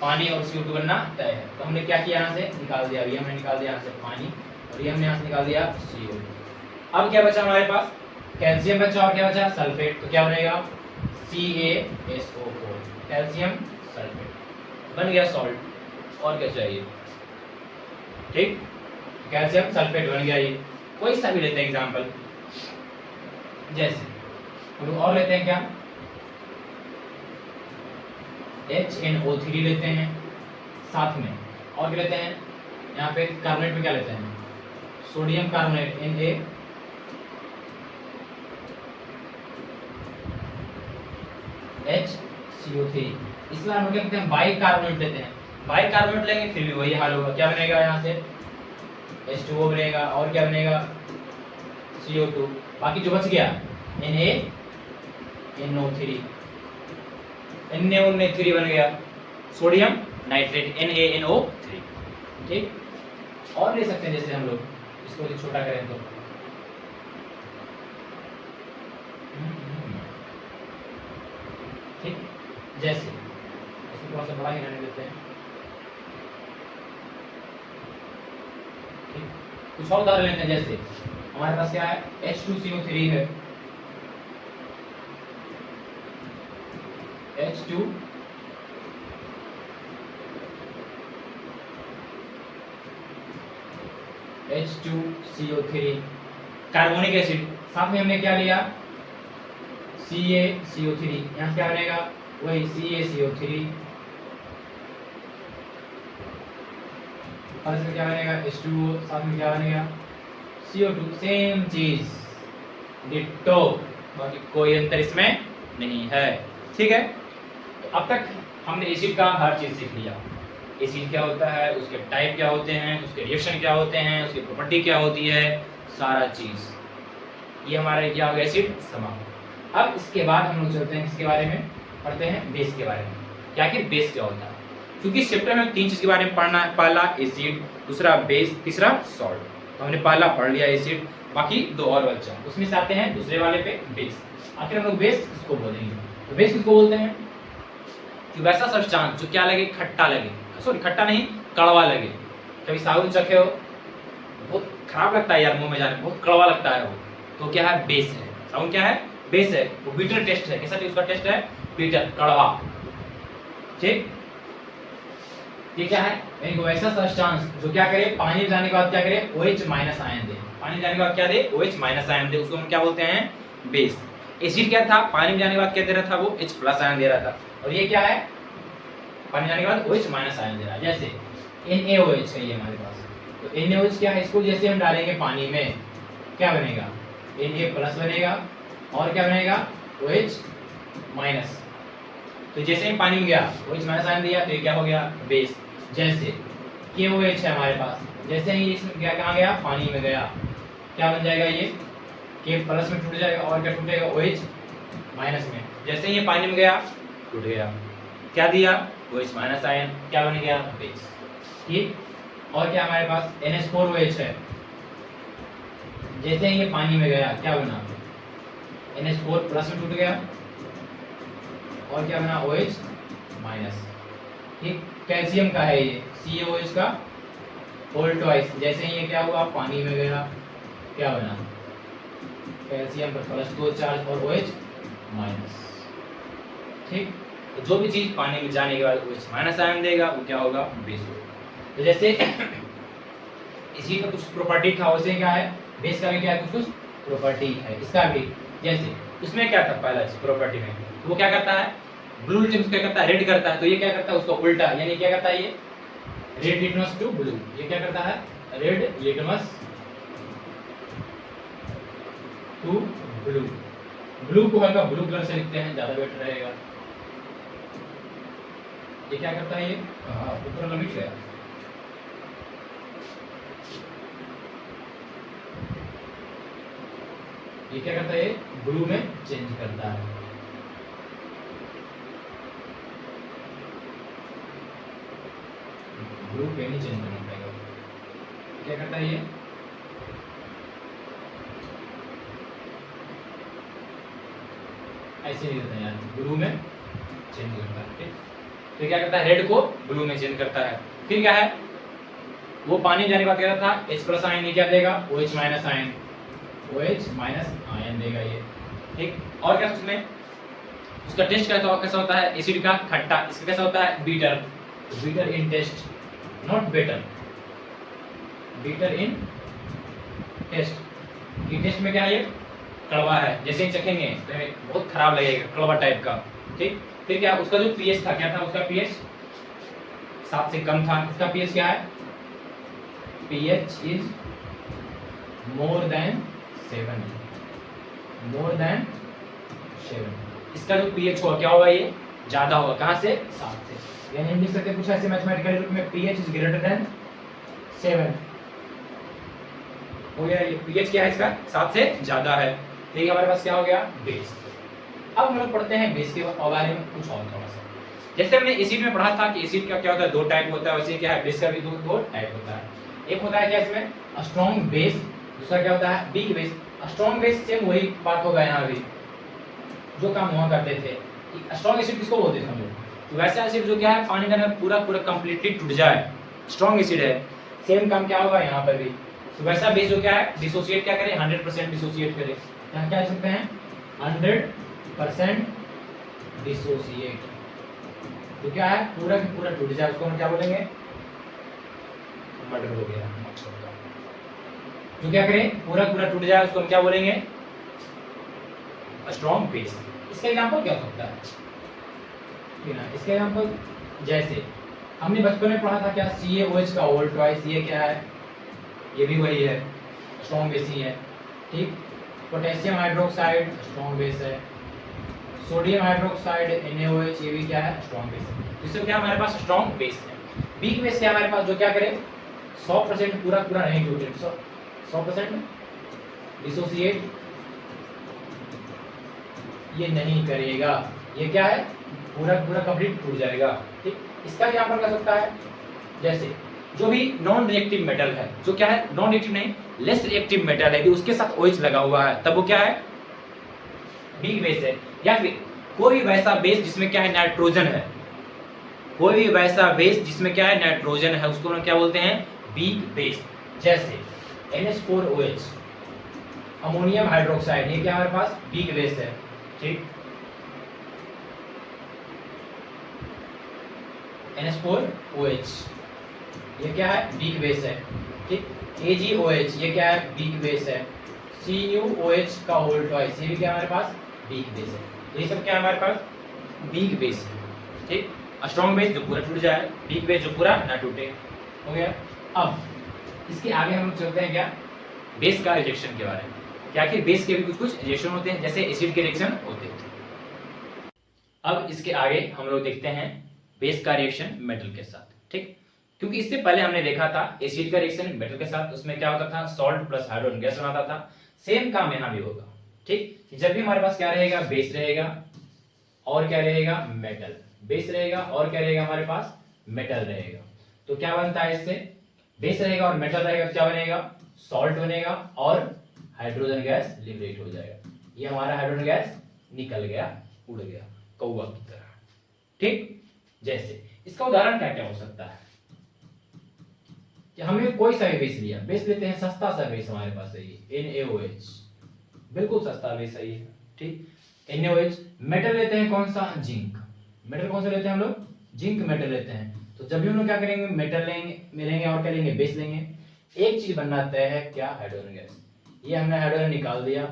पानी और CO2 बनना तय है। तो हमने क्या किया, यहाँ से निकाल दिया, अभी हमने निकाल दिया यहाँ से पानी, और ये हमने यहाँ से निकाल दिया CO2। अब क्या बचा हमारे पास, कैल्शियम बचा और क्या बचा, सल्फेट, तो क्या बनेगा, CaSO4, कैल्शियम सल्फेट, बन गया सॉल्ट, और क्या चाहिए। ठीक, कैल्शियम सल्फेट बन गया, ये कोई सा भी लेते हैं एग्जांपल, जैसे हम और लेते हैं क्या, HNO3 लेते हैं, साथ में और क्या लेते हैं, यहाँ पे कार्बोनेट में क्या लेते हैं, सोडियम कार्बोनेट NaHCO3, इस बार हम क्या कहते हैं, बाई कार्बोनेट लेते हैं, बाई कार्बोनेट लेंगे फिर भी वही हाल होगा, क्या बनेगा, यहाँ से H2O बनेगा, और क्या बनेगा, CO2, बाकी जो बच गया NaNO3, NaNO3 बन गया, सोडियम नाइट्रेट NaNO3। ठीक, और ले सकते हैं, जैसे हम लोग इसको भी छोटा करें तो ठीक, जैसे इसको थोड़ा सा बड़ा ही रहने देते हैं। ठीक, कुछ और उदाहरण लेते हैं, जैसे हमारे पास क्या है, H2CO3 है, H2CO3 कार्बोनिक एसिड, साथ में हमने क्या लिया, CaCO3, यहाँ से क्या बनेगा, वही CaCO3, और इसमें क्या बनेगा, H2O, साथ में क्या बनेगा, CO2, सेम चीज, डिट्टो, बाकी कोई अंतर इसमें नहीं है। ठीक है, तो अब तक हमने एसिड का हर चीज सीख लिया, एसिड क्या होता है, उसके टाइप क्या होते हैं, उसके रिएक्शन क्या होते हैं, उसकी प्रॉपर्टी क्या होती है, सारा चीज, ये हमारा क्या हो गया, एसिड समाप्त। अब इसके बाद हम लोग चलते हैं किसके बारे में, पढ़ते हैं बेस के बारे में। क्या आखिर बेस क्या होता है, क्योंकि इस चैप्टर में 3 चीज के बारे में पढ़ना है, पहला एसिड, दूसरा बेस, तीसरा सॉल्ट। तो हमने पहला पढ़ लिया एसिड, बाकी 2 और बचा, उसमें से आते हैं दूसरे वाले पे बेस। आखिर हम लोग बेस किसको बोलेंगे, तो बेस किसको बोलते हैं कि वैसा सब्सटेंस जो क्या लगे, खट्टा लगे, सॉरी खट्टा नहीं कड़वा लगे। कभी साबुन चखे हो, बहुत खराब लगता है यार मुंह में जाने, बहुत कड़वा लगता है वो, तो क्या है, बेस है। साबुन क्या है, बेस है। वो बीटर टेस्ट है, कैसा उसका टेस्ट है, बीटर, कड़वा। ठीक, ये क्या है, एक वैसा सब्सटेंस जो क्या करे, पानी में जाने के बाद क्या करे, OH माइनस आयन दे, पानी में जाने के बाद क्या दे, OH माइनस आयन दे, उसको हम क्या बोलते हैं, बेस। एसिड क्या था, पानी में जाने के बाद क्या दे रहा था, वो H प्लस आयन दे रहा था, और ये क्या है, पानी जाने के बाद OH माइनस आयन दे रहा है। जैसे NaOH है ये हमारे पास, तो NaOH क्या है, इसको जैसे हम डालेंगे पानी में क्या बनेगा, Na प्लस बनेगा, और क्या बनेगा, OH माइनस। तो जैसे ही पानी में गया OH माइनस आयन दिया, तो ये क्या हो गया, बेस। जैसे KOH है हमारे पास, जैसे ही इसमें गया, कहाँ गया, पानी में गया, क्या बन जाएगा, ये K प्लस में टूट जाएगा, और क्या टूटेगा, OH माइनस में। जैसे ही ये पानी में गया टूट गया, क्या दिया, OH माइनस आयन, क्या बन गया, बेस। ठीक, और क्या हमारे पास NH4OH है, जैसे ही ये पानी में गया क्या बना, NH4 प्लस में टूट गया, और क्या बना, OH माइनस। ठीक, कैल्शियम का है ये, CaOH का होल ट्वाइस, जैसे ही ये क्या हुआ, पानी में गया, क्या बना, कैल्शियम पर प्लस 2 चार्ज और OH माइनस। ठीक, तो जो भी चीज पानी में जाने के बाद OH माइनस आयन देगा, वो क्या होगा, बेस होगा। तो जैसे इसी का कुछ प्रॉपर्टी था, वैसे क्या है, बेस का भी क्या है, कुछ प्रॉपर्टी है इसका भी। जैसे उसमें क्या था, पहला प्रॉपर्टी में वो क्या करता है, ब्लू लिटमस क्या करता है, रेड करता है, तो ये क्या करता है, उसका उल्टा, यानी क्या करता है, ये रेड लिटमस टू ब्लू, ये क्या करता है, red litmus to blue. Blue को हल्का ब्लू कलर से लिखते हैं, ज्यादा बेटर रहेगा। ये क्या करता है, ये ऊपर लिख गया, ये क्या करता है, ब्लू में चेंज करता है। ब्लू पे नहीं चेंज करना पड़ेगा, क्या करता है, ये ऐसे नहीं करता है यार, ब्लू में चेंज करता है। ठीक, तो क्या करता है, रेड को ब्लू में चेंज करता है। फिर क्या है, वो पानी जाने के बाद क्या था, H प्लस आयन, ये क्या देगा, OH minus ion, OH minus ion देगा ये। ठीक, और क्या उसमें उसका टेस्ट कैसा होता है, एसिड का खट्टा, इसका कैसा होता है, bitter. Bitter in taste, not better, bitter in taste. ये टेस्ट में क्या है, ये कड़वा है, जैसे ही चखेंगे तो बहुत खराब लगेगा, कड़वा टाइप का। ठीक, फिर क्या, उसका जो पीएच था, क्या था, उसका पीएच 7 से कम था। इसका पीएच क्या है, pH is more than 7, more than 7। इसका जो पीएच होगा क्या होगा, ये ज्यादा होगा, कहां से, 7 से। यानी हम लिख सकते हैं कुछ ऐसे मैथमेटिकल रूप में, पीएच इज ग्रेटर देन 7 हो गया। ये पीएच क्या है, इसका 7 से ज्यादा है। देखिए हमारे पास क्या हो गया, बेस। अब हम लोग पढ़ते हैं बेस के बारे में कुछ और थोड़ा सा। जैसे हमने एसिड में पढ़ा था कि एसिड का क्या होता है, 2 टाइप होता है, वैसे क्या है, बेस का भी दो टाइप होता है। एक होता है क्या, इसमें स्ट्रॉन्ग बेस, दूसरा क्या होता है, weak base. Strong base same वही बात होगा यहाँ भी, जो काम वहाँ करते थे। स्ट्रॉन्ग एसिड किसको बोलते थे हम लोग, तो वैसा एसिड जो क्या है, पानी के अंदर पूरा कंप्लीटली टूट जाए, स्ट्रॉन्ग एसिड है। सेम काम क्या होगा यहाँ पर भी, तो वैसा बेस जो क्या है, डिसोसिएट क्या करे, 100% डिसोसिएट करे। यहाँ क्या लिख सकते हैं, 100% डिसोसिएट। तो क्या है, पूरा की पूरा टूट जाए, उसको हम क्या बोलेंगे, मर्डर हो गया, जो क्या करें, पूरा पूरा टूट जाए, उसको हम क्या बोलेंगे, स्ट्रॉन्ग बेस। इसका एग्जांपल क्या हो सकता है, इसका एग्जांपल जैसे हमने बचपन में पढ़ा था क्या, CaOH का होल ट्वाइस, ये क्या है, ये भी वही है, स्ट्रॉन्ग बेस ही है। ठीक, पोटेशियम हाइड्रोक्साइड स्ट्रॉन्ग बेस है, सोडियम हाइड्रोक्साइड NaOH, ये भी क्या है, स्ट्रॉन्ग बेस है। इससे क्या हमारे पास स्ट्रॉन्ग बेस है। वीक बेस क्या हमारे पास, जो क्या करे, 100% पूरा पूरा नहीं टूटे, 100% डिसोसिएट ये नहीं करेगा, ये क्या है, पूरा पूरा कंप्लीट टूट जाएगा। ठीक, इसका क्या कर सकता है, जैसे जो भी नॉन रिएक्टिव मेटल है, जो क्या है नॉन रिएक्टिव नहीं लेस रिएक्टिव मेटल है, यदि उसके साथ OH लगा हुआ है तब वो क्या है, वीक बेस है। या फिर कोई भी वैसा बेस जिसमें क्या है नाइट्रोजन है, कोई भी वैसा बेस जिसमें क्या है नाइट्रोजन है, उसको हम क्या बोलते हैं, वीक बेस। जैसे NH4OH, अमोनियम हाइड्रोक्साइड, ये क्या हमारे पास वीक बेस है। ठीक, NH4OH ये क्या है, वीक बेस है। ठीक, AgOH ये क्या है, वीक बेस है। CuOH का होल ट्वाइस, ये भी क्या हमारे पास वीक बेस है। ये सब क्या है हमारे पास वीक बेस है। ठीक, स्ट्रॉन्ग बेस जो पूरा टूट जाए, वीक बेस जो पूरा ना टूटे। हो गया। अब इसके आगे हम चलते हैं क्या, बेस का रिएक्शन के बारे में। क्या कि बेस के भी कुछ कुछ रिएक्शन होते हैं, जैसे एसिड के रिएक्शन होते हैं। अब इसके आगे हम लोग देखते हैं बेस का रिएक्शन मेटल के साथ। ठीक, क्योंकि इससे पहले हमने देखा था एसिड का रिएक्शन मेटल के साथ, उसमें क्या होता था, सॉल्ट प्लस हाइड्रोजन गैस बनाता था। सेम काम यहाँ भी होगा। ठीक, जब भी हमारे पास क्या रहेगा, बेस रहेगा और क्या रहेगा, मेटल, बेस रहेगा और क्या रहेगा हमारे पास, मेटल रहेगा, तो क्या बनता है इससे, बेस रहेगा और मेटल रहेगा, क्या बनेगा, सॉल्ट बनेगा और हाइड्रोजन गैस लिबरेट हो जाएगा। ये हमारा हाइड्रोजन गैस निकल गया, उड़ गया कौवा की तरह। ठीक, जैसे इसका उदाहरण क्या क्या हो सकता है, कि हमें कोई सा भी बेस लिया, बेस लेते हैं सस्ता सा बेस हमारे पास है ये NaOH, बिल्कुल सस्ता बेस है ये। ठीक, NaOH। मेटल लेते हैं कौन सा, जिंक। मेटल कौन सा लेते हैं हम लोग, जिंक मेटल लेते हैं। तो जब भी हम लोग क्या करेंगे, मेटल लेंगे और क्या लेंगे, बेस लेंगे, एक चीज बनना तय है, क्या, हाइड्रोजन गैस। ये हमने हाइड्रोजन निकाल दिया।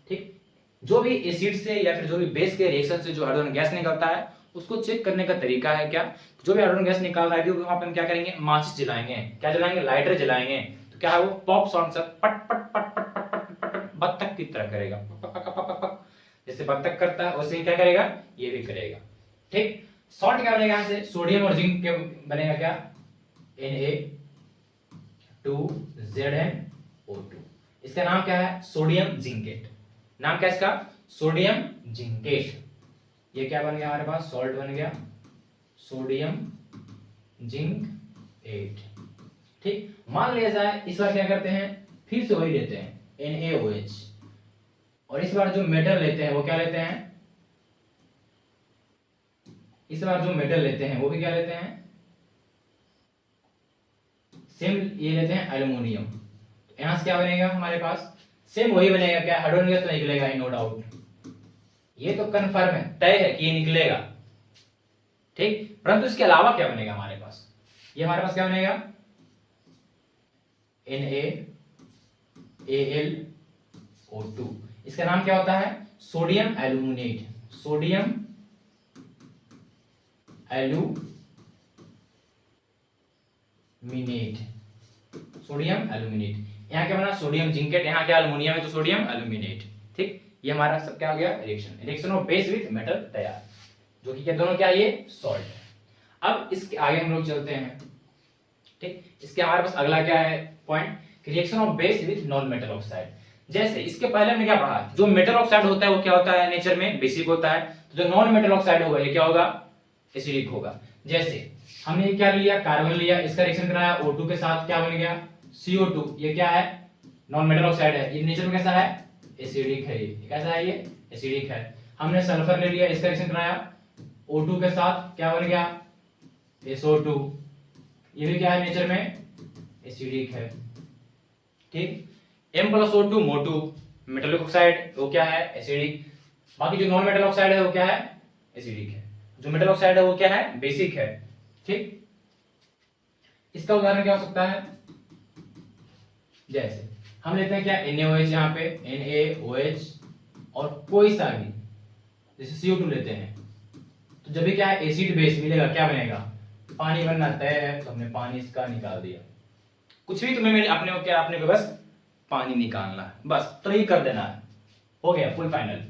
ठीक, जो भी एसिड से या फिर जो भी बेस के रिएक्शन से जो हाइड्रोजन गैस निकलता है, उसको चेक करने का तरीका है क्या, जो भी हाइड्रोजन गैस निकाल रहा है वहां पर हम क्या करेंगे, माचिस जलाएंगे, क्या जलाएंगे, लाइटर जलाएंगे। तो क्या है वो पॉप साउंड से पट पट पट पट पट पट पट पट बत्तख की तरह करेगा, पक पक पक पक पक, जैसे बत्तख करता है वैसे ही क्या करेगा, ये भी करेगा। ठीक, सॉल्ट क्या बनेगा, यहाँ से सोडियम और जिंक के बनेगा क्या, Na2ZnO2। इसका नाम क्या है, सोडियम जिंकेट। नाम क्या है इसका, सोडियम जिंकेट। ये क्या बन गया हमारे पास, सॉल्ट बन गया, सोडियम जिंकेट। ठीक, मान लिया जाए इस बार क्या करते हैं, फिर से वही लेते हैं NaOH, और इस बार जो मेटल लेते हैं वो क्या लेते हैं, इस बार जो मेटल लेते हैं वो भी क्या लेते हैं, सेम ये लेते हैं एल्युमिनियम। तो यहां से क्या बनेगा हमारे पास, सेम वही बनेगा, क्या, हाइड्रोजन गैस तो निकलेगा ही, नो डाउट, ये तो कंफर्म है, तय है कि ये निकलेगा। ठीक, परंतु इसके अलावा क्या बनेगा हमारे पास, ये हमारे पास क्या बनेगा, NaAlO2। इसका नाम क्या होता है, sodium aluminate, sodium aluminate, sodium aluminate. यहाँ क्या बना, सोडियम जिंकेट, यहाँ क्या एल्युमिनियम है तो सोडियम एल्यूमिनेट। ठीक, ये हमारा सब क्या हो गया, reaction, reaction of base with metal तैयार, जो कि क्या दोनों क्या है, ये सॉल्ट है। अब इसके आगे हम लोग चलते हैं। ठीक, इसके हमारे पास अगला क्या है point, reaction of base with non metal oxide. जैसे इसके पहले हमने क्या पढ़ा, जो मेटल ऑक्साइड होता है वो क्या होता है, नेचर में बेसिक होता है, तो जो नॉन मेटल ऑक्साइड होगा ये क्या होगा, एसिडिक होगा। जैसे हमने क्या लिया, कार्बन लिया, इसका रिएक्शन कराया O2 के साथ, क्या बन गया, CO2। ये क्या है, नॉन मेटल ऑक्साइड है, ये नेचर में कैसा है, एसिडिक है। ये कैसा है, ये एसिडिक है। हमने सल्फर ले लिया, इसका रिएक्शन कराया O2 के साथ, क्या बन गया, SO2। ये भी क्या है, नेचर में एसिडिक है। ठीक, M+O2 MO2 मेटलिक ऑक्साइड, वो क्या है, एसिडिक। बाकी जो नॉन मेटल ऑक्साइड है वो क्या है, एसिडिक है। जो मेटल ऑक्साइड है वो क्या है, बेसिक है। ठीक, इसका उदाहरण क्या हो सकता है, जैसे हम लेते हैं क्या, NaOH, यहाँ पे NaOH और कोई सा भी, जैसे CO2 लेते हैं, तो जब भी क्या है एसिड बेस मिलेगा, क्या बनेगा, पानी बनना तय है, तो हमने पानी इसका निकाल दिया। कुछ भी तुम्हें मेरे अपने को क्या, अपने को बस पानी निकालना है, बस तो ही कर देना है, हो गया फुल फाइनल।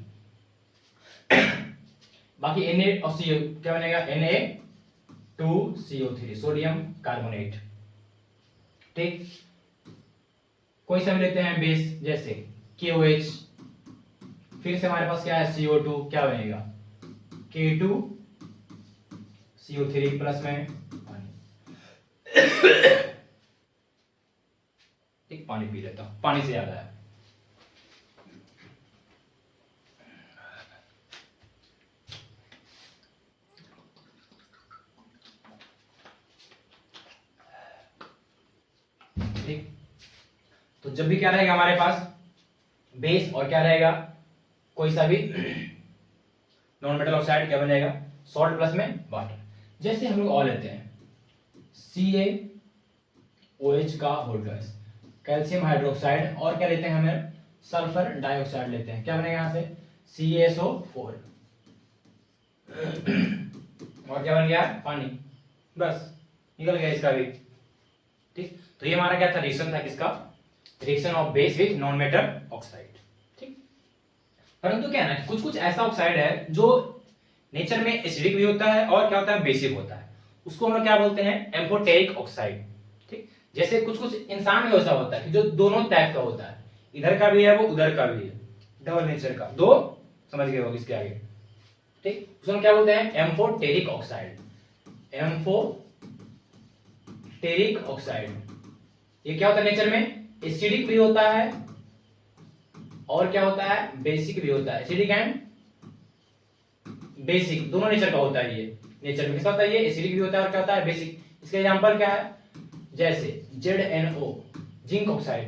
बाकी Na और CO क्या बनेगा, Na2CO3, सोडियम कार्बोनेट। ठीक, कोई सा भी लेते हैं बेस, जैसे KOH, फिर से हमारे पास क्या है CO2, क्या बनेगा K2 CO3 प्लस में पानी। एक पानी पी लेता हूं, पानी से याद आया। ठीक, तो जब भी क्या रहेगा हमारे पास बेस और क्या रहेगा कोई सा भी नॉन मेटल ऑक्साइड, क्या बनेगा सॉल्ट प्लस में वाटर। जैसे हम लोग और लेते हैं CaOH का होल गैस, कैल्शियम हाइड्रोक्साइड, और क्या लेते हैं हमें सल्फर डाइऑक्साइड लेते हैं, क्या बनेगा यहाँ से CaSO4 और क्या बन गया पानी, बस निकल गया इसका भी। ठीक, तो ये हमारा क्या था रिएक्शन था किसका, reaction of base with non metal oxide. ठीक, परंतु क्या है ना कुछ कुछ ऐसा ऑक्साइड है जो नेचर में एसिडिक भी होता है और क्या होता है बेसिक होता है, उसको हम लोग क्या बोलते हैं एम्फोटेरिक ऑक्साइड। ठीक, जैसे कुछ कुछ इंसान में ऐसा होता है कि जो दोनों टाइप का होता है, इधर का भी है वो उधर का भी है, डबल नेचर का, दो समझ गए हो इसके आगे। ठीक, उसको क्या बोलते हैं एम्फोटेरिक ऑक्साइड, एम्फोटेरिक ऑक्साइड। ये क्या होता है नेचर में एसिडिक भी होता है और क्या होता है बेसिक भी होता है, एसिडिक एंड बेसिक दोनों नेचर का होता है। ये नेचर में किसका होता है, ये एसिडिक भी होता है और क्या होता है बेसिक। इसके एग्जांपल क्या है, जैसे ZnO जिंक ऑक्साइड,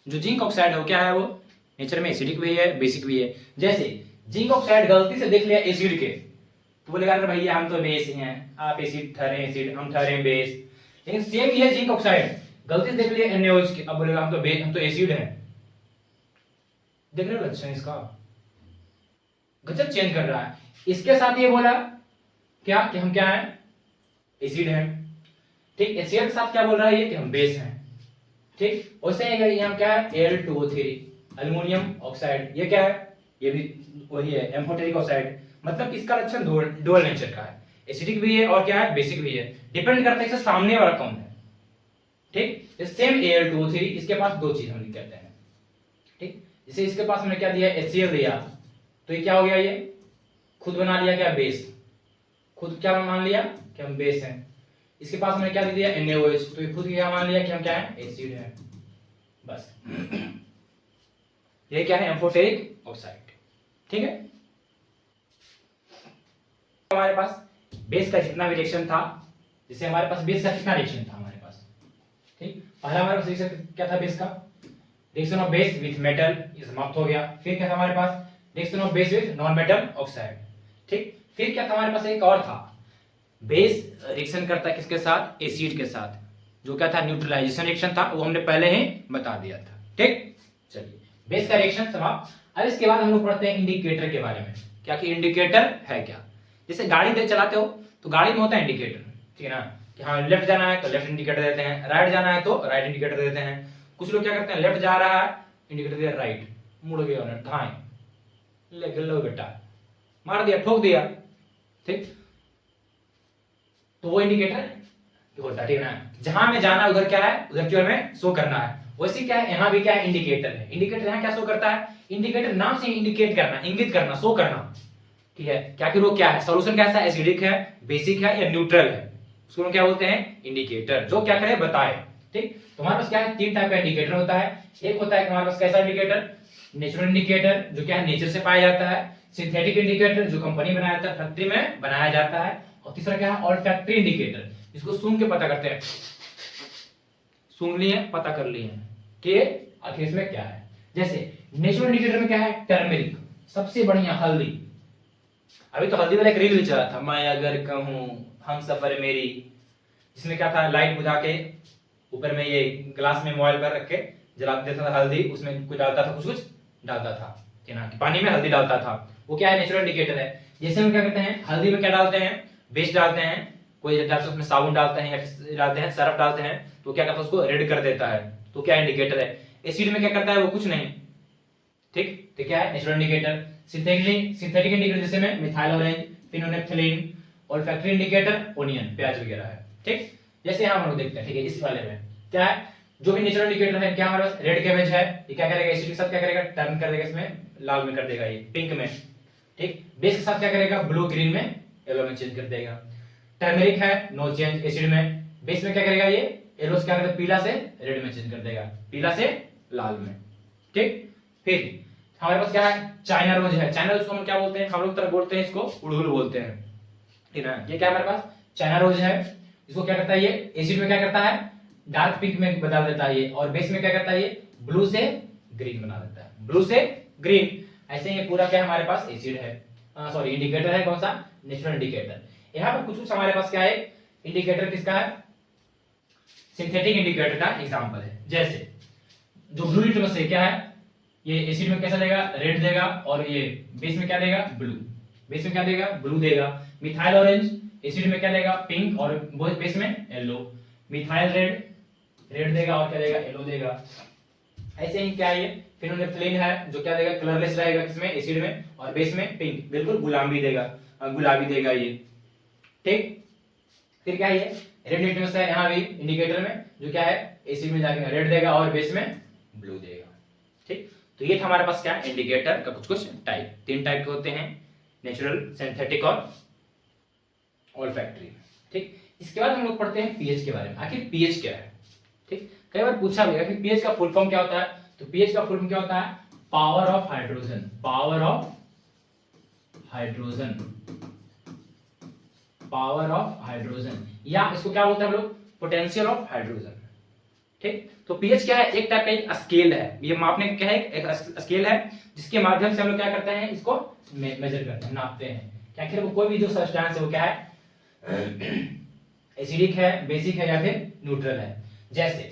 जो जिंक ऑक्साइड है वो क्या है, वो नेचर में एसिडिक भी है बेसिक भी है। जैसे जिंक ऑक्साइड गलती से देख लिया एसिड के तो बोलेगा अरे भैया हम तो बेस ही हैं, आप एसिड ठहरे एसिड, हम ठहरे बेस। लेकिन सेम ये जिंक ऑक्साइड गलती से देख लिया NaOH के, अब बोलेगा हम तो बेस, हम तो एसिड हैं। देख रहे हो लक्षण इसका, गजब चेंज कर रहा है। इसके साथ ये बोला क्या कि हम क्या हैं एसिड हैं। ठीक, एसिड के साथ क्या बोल रहा है ये कि हम बेस हैं। ठीक, वैसे यहाँ क्या है Al2O3 अल्युमिनियम ऑक्साइड, ये क्या है ये भी वही है एम्फोटेरिक ऑक्साइड। मतलब इसका लक्षण डुअल नेचर का है, एसिडिक भी है और क्या है बेसिक भी है, डिपेंड करता है इससे सामने वाला कौन है। ठीक, सेम Al2O3 इसके पास दो चीज हम कहते हैं। ठीक, जैसे इसके पास हमने क्या दिया HCl दिया तो ये क्या हो गया, ये खुद बना लिया क्या बेस, खुद क्या मान लिया कि हम बेस हैं। इसके पास हमने क्या दे दिया NaOH तो ये खुद क्या मान लिया कि हम क्या है एसिड हैं, बस। ये क्या है एम्फोटेरिक ऑक्साइड। ठीक है, हमारे पास बेस का जितना भी रिएक्शन था, जैसे हमारे पास बेस का कितना रिएक्शन था हमारे पास। ठीक, पहला हमारे पास रिएक्शन क्या था बेस का, reaction of base with metal, ये समाप्त हो गया। फिर क्या था हमारे पास reaction of base with non metal oxide. ठीक, फिर क्या था हमारे पास एक और था, बेस रिएक्शन करता है किसके साथ एसिड के साथ, जो क्या था न्यूट्रलाइजेशन रिएक्शन था, वो हमने पहले ही बता दिया था। ठीक, चलिए बेस का रिएक्शन समाप्त। अब इसके बाद हम लोग पढ़ते हैं इंडिकेटर के बारे में, क्या कि इंडिकेटर है क्या। जैसे गाड़ी देख चलाते हो तो गाड़ी में होता है इंडिकेटर, ठीक है ना, कि हाँ लेफ्ट जाना है तो लेफ्ट इंडिकेटर देते हैं, राइट जाना है तो राइट इंडिकेटर देते हैं। कुछ लोग क्या करते हैं लेफ्ट जा रहा है इंडिकेटर दिया राइट, मुड़ गया उन्हें धाए ले लो बेटा, मार दिया ठोक दिया। ठीक, तो वो इंडिकेटर होता है, ठीक है ना, जहां में जाना है उधर क्या है उधर क्यों हमें शो करना है। वैसे क्या है यहाँ भी क्या है इंडिकेटर है, इंडिकेटर यहाँ क्या शो करता है, इंडिकेटर नाम से इंडिकेट करना, इंगित करना, शो करना। ठीक है, क्या कि वो क्या है सोल्यूशन कैसा है एसिडिक है बेसिक है या न्यूट्रल है, उसको हम क्या बोलते हैं इंडिकेटर, जो क्या करे बताए। ठीक, तो हमारे पास क्या है तीन टाइप का इंडिकेटर होता है। एक होता है हमारे पास कैसा इंडिकेटर नेचुरल इंडिकेटर, जो क्या है नेचर से पाया जाता है। सिंथेटिक इंडिकेटर जो कंपनी बनाया जाता है फैक्ट्री में बनाया जाता है। और तीसरा क्या है ऑल्फैक्टरी इंडिकेटर, जिसको सूंघ के पता करते हैं, सूंघ लिए पता कर लिए कि आखिर इसमें क्या है। जैसे नेचुरल इंडिकेटर में क्या है टर्मरिक, सबसे बढ़िया हल्दी। अभी तो हल्दी वाला एक रील भी चला था, मैं अगर कहूं हम सफर मेरी, जिसमें क्या था लाइट बुझा के ऊपर में ये ग्लास में मोबाइल पर रख के जला देता था हल्दी, उसमें कुछ डालता था कुछ डालता था, कि ना पानी में हल्दी डालता था। वो क्या है नेचुरल इंडिकेटर है। जैसे हम क्या करते हैं हल्दी में क्या डालते हैं बेस डालते हैं, कोई डालते हैं उसमें साबुन डालते हैं या फिर डालते हैं सर्फ डालते हैं, तो क्या करता है उसको रेड कर देता है, तो क्या इंडिकेटर है। एसिड में क्या करता है वो कुछ नहीं। ठीक, तो क्या है नेचुरल इंडिकेटर। सिंथेटिक इंडिकेटर जैसे में methyl orange, phenolphthalein, olfactory indicator onion प्याज वगैरह है। ठीक, जैसे यहां हम लोग देखते हैं, ठीक है, इस वाले में क्या है जो भी नेचुरल इंडिकेटर है, क्या हमारे पास रेड कैबेज है, ये क्या करेगा, एसिड के साथ क्या करेगा, टर्न कर देगा, इसमें लाल में कर देगा, ये पिंक में, ठीक। बेस के साथ क्या करेगा, ब्लू ग्रीन में, येलो में चेंज कर देगा। टर्मरिक है, नो चेंज एसिड में, बेस में क्या करेगा, ये येलो से क्या करेगा, पीला से रेड में चेंज कर देगा, पीला से लाल में, ठीक। फिर हमारे पास क्या है, चाइना रोज है। चाइना रोज को हम क्या बोलते हैं, हम लोग तरफ बोलते हैं इसको उड़हुल बोलते हैं, ठीक है। ये क्या हमारे पास चाइना रोज है, इसको क्या करता है, ये एसिड में क्या करता है, डार्क पिंक में बदल देता है ये, और बेस में क्या करता है, ये ब्लू से ग्रीन बना देता है, ब्लू से ग्रीन। ऐसे ये पूरा क्या हमारे पास एसिड है, सॉरी इंडिकेटर है, कौन सा, नेचुरल इंडिकेटर। यहाँ पर कुछ कुछ हमारे पास क्या है, इंडिकेटर किसका है, सिंथेटिक इंडिकेटर का एग्जांपल है। जैसे जो ब्लू लिटमस है क्या है, ये एसिड में कैसा देगा, रेड देगा, और ये बेस में क्या देगा, ब्लू, बेस में क्या देगा, ब्लू देगा। मिथाइल ऑरेंज एसिड में क्या देगा, पिंक, और बेस में येलो। मिथाइल रेड, रेड देगा, और क्या देगा, येलो देगा। ऐसे ही क्या है, ये फिनोल्फथलीन है, जो क्या देगा, कलरलेस रहेगा, किसमें, एसिड में, और बेस में पिंक, बिल्कुल गुलाबी देगा, गुलाबी देगा ये, ठीक। फिर क्या है, ये रेड लिटमस है यहाँ भी इंडिकेटर में, जो क्या है, एसिड में जाके रेड देगा, और बेस में ब्लू देगा, ठीक। तो ये था हमारे पास क्या है, इंडिकेटर का कुछ कुछ टाइप, 3 टाइप के होते हैं, नेचुरल, सिंथेटिक और ऑल्फैक्टरी, ठीक। इसके बाद हम लोग पढ़ते हैं पीएच के बारे में। आखिर पीएच क्या है, ठीक। कई बार पूछा गया कि पीएच का फुल फॉर्म क्या होता है, तो पीएच का फुल फॉर्म क्या होता है, power of hydrogen, power of hydrogen, power of hydrogen, या इसको क्या बोलते हैं हम लोग, पोटेंशियल ऑफ हाइड्रोजन, ठीक। तो पीएच क्या है, एक टाइप का एक स्केल है, ये मापने का क्या है, एक स्केल है, जिसके माध्यम से हम लोग क्या करते हैं, इसको मेजर करते हैं, नापते हैं कि आखिर वो कोई भी जो सब्सटेंस है वो क्या है, एसिडिक है, बेसिक है, या फिर न्यूट्रल है। जैसे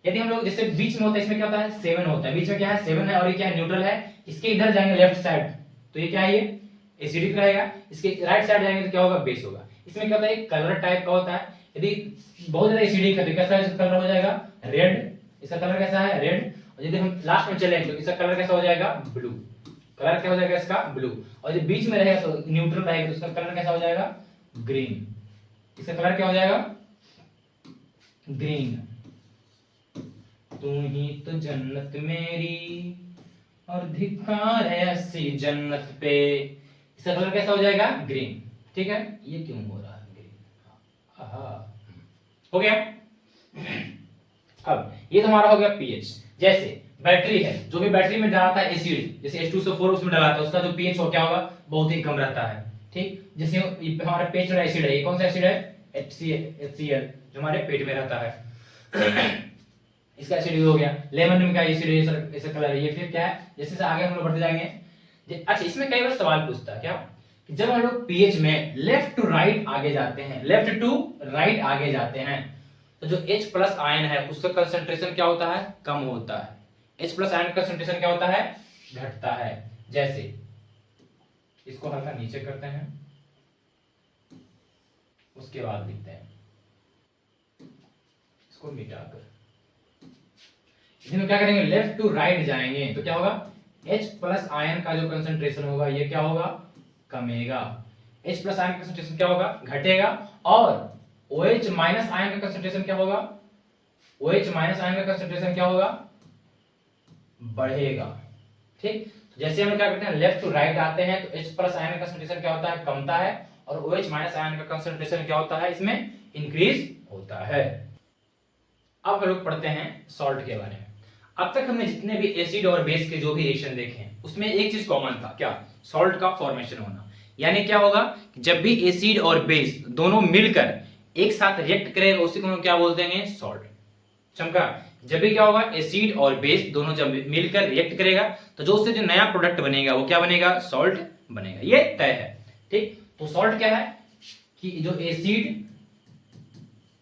यदि हम लोग जैसे बीच में होता है, इसमें क्या होता है, 7 होता है, बीच में क्या है, 7 है, और ये क्या है, न्यूट्रल है। इसके इधर जाएंगे लेफ्ट साइड, तो ये क्या है, ये एसिडिक रहेगा। इसके राइट साइड जाएंगे तो क्या होगा, बेस होगा। इसमें क्या होता है, कलर टाइप का होता है, यदि बहुत ज्यादा एसिडिक है तो कैसा कलर हो जाएगा, रेड, इसका कलर कैसा है, रेड। और यदि हम लास्ट में चलेंगे तो इसका कलर कैसा हो जाएगा, ब्लू, कलर क्या हो जाएगा इसका, ब्लू। और यदि बीच में रहेगा तो न्यूट्रल रहेगा, तो इसका कलर कैसा हो जाएगा, ग्रीन, इसका कलर क्या हो जाएगा, ग्रीन। तू ही तो जन्नत मेरी और धिक्कार है ऐसी जन्नत पे, इसका कलर कैसा हो जाएगा, ग्रीन, ठीक है। ये क्यों हो रहा है ग्रीन, हो गया। अब ये तो हमारा हो गया पीएच। जैसे बैटरी है, जो भी बैटरी में डालता है एसिड, जैसे H2SO4 उसमें डालता है, उसका जो पीएच हो क्या होगा, बहुत ही कम रहता है, ठीक। जैसे हमारे पेट में एसिड है, ये कौन सा एसिड है, HCl, जो हमारे पेट में रहता है, इसका एसिड हो गया। लेमन में क्या एसिड है, ऐसा कलर है ये। फिर क्या है, जैसे आगे हम लोग बढ़ते जाएंगे। अच्छा, इसमें कई बार सवाल पूछता है क्या, कि जब हम लोग पीएच में लेफ्ट टू राइट आगे जाते हैं, लेफ्ट टू राइट आगे जाते हैं, तो जो H प्लस आयन है उसका कंसंट्रेशन क्या होता है, कम होता है। H प्लस आयन का कंसंट्रेशन क्या होता है, घटता है। जैसे इसको हल्का नीचे करते हैं, उसके बाद लिखते हैं इसको मिटाकर, इसमें क्या करेंगे, लेफ्ट टू राइट जाएंगे तो क्या होगा, H प्लस आयन का जो कंसंट्रेशन होगा ये क्या होगा, कमेगा। H प्लस आयन का कंसंट्रेशन क्या होगा, घटेगा। और OH माइनस आयन का कंसंट्रेशन क्या होगा, OH माइनस आयन का कंसंट्रेशन क्या होगा, बढ़ेगा, ठीक। तो जैसे हम क्या करते हैं, लेफ्ट टू राइट आते हैं तो H प्लस आयन का कंसंट्रेशन क्या होता है, कमता है, और OH माइनस आयन का कंसंट्रेशन क्या होता है, इसमें इंक्रीज होता है। अब हम लोग पढ़ते हैं सॉल्ट के बारे में। अब तक हमने जितने भी एसिड और बेस के जो भी रिएक्शन देखे हैं, उसमें एक चीज कॉमन था, क्या, सॉल्ट का फॉर्मेशन होना। यानी क्या होगा, जब भी एसिड और बेस दोनों मिलकर एक साथ रिएक्ट करेगा उसी को हम क्या बोलते हैं, सॉल्ट। चमका, जब भी क्या होगा, एसिड और बेस दोनों जब मिलकर रिएक्ट करेगा तो जो उससे जो नया प्रोडक्ट बनेगा वो क्या बनेगा, सॉल्ट बनेगा, ये तय है, ठीक। तो सॉल्ट क्या है, कि जो एसिड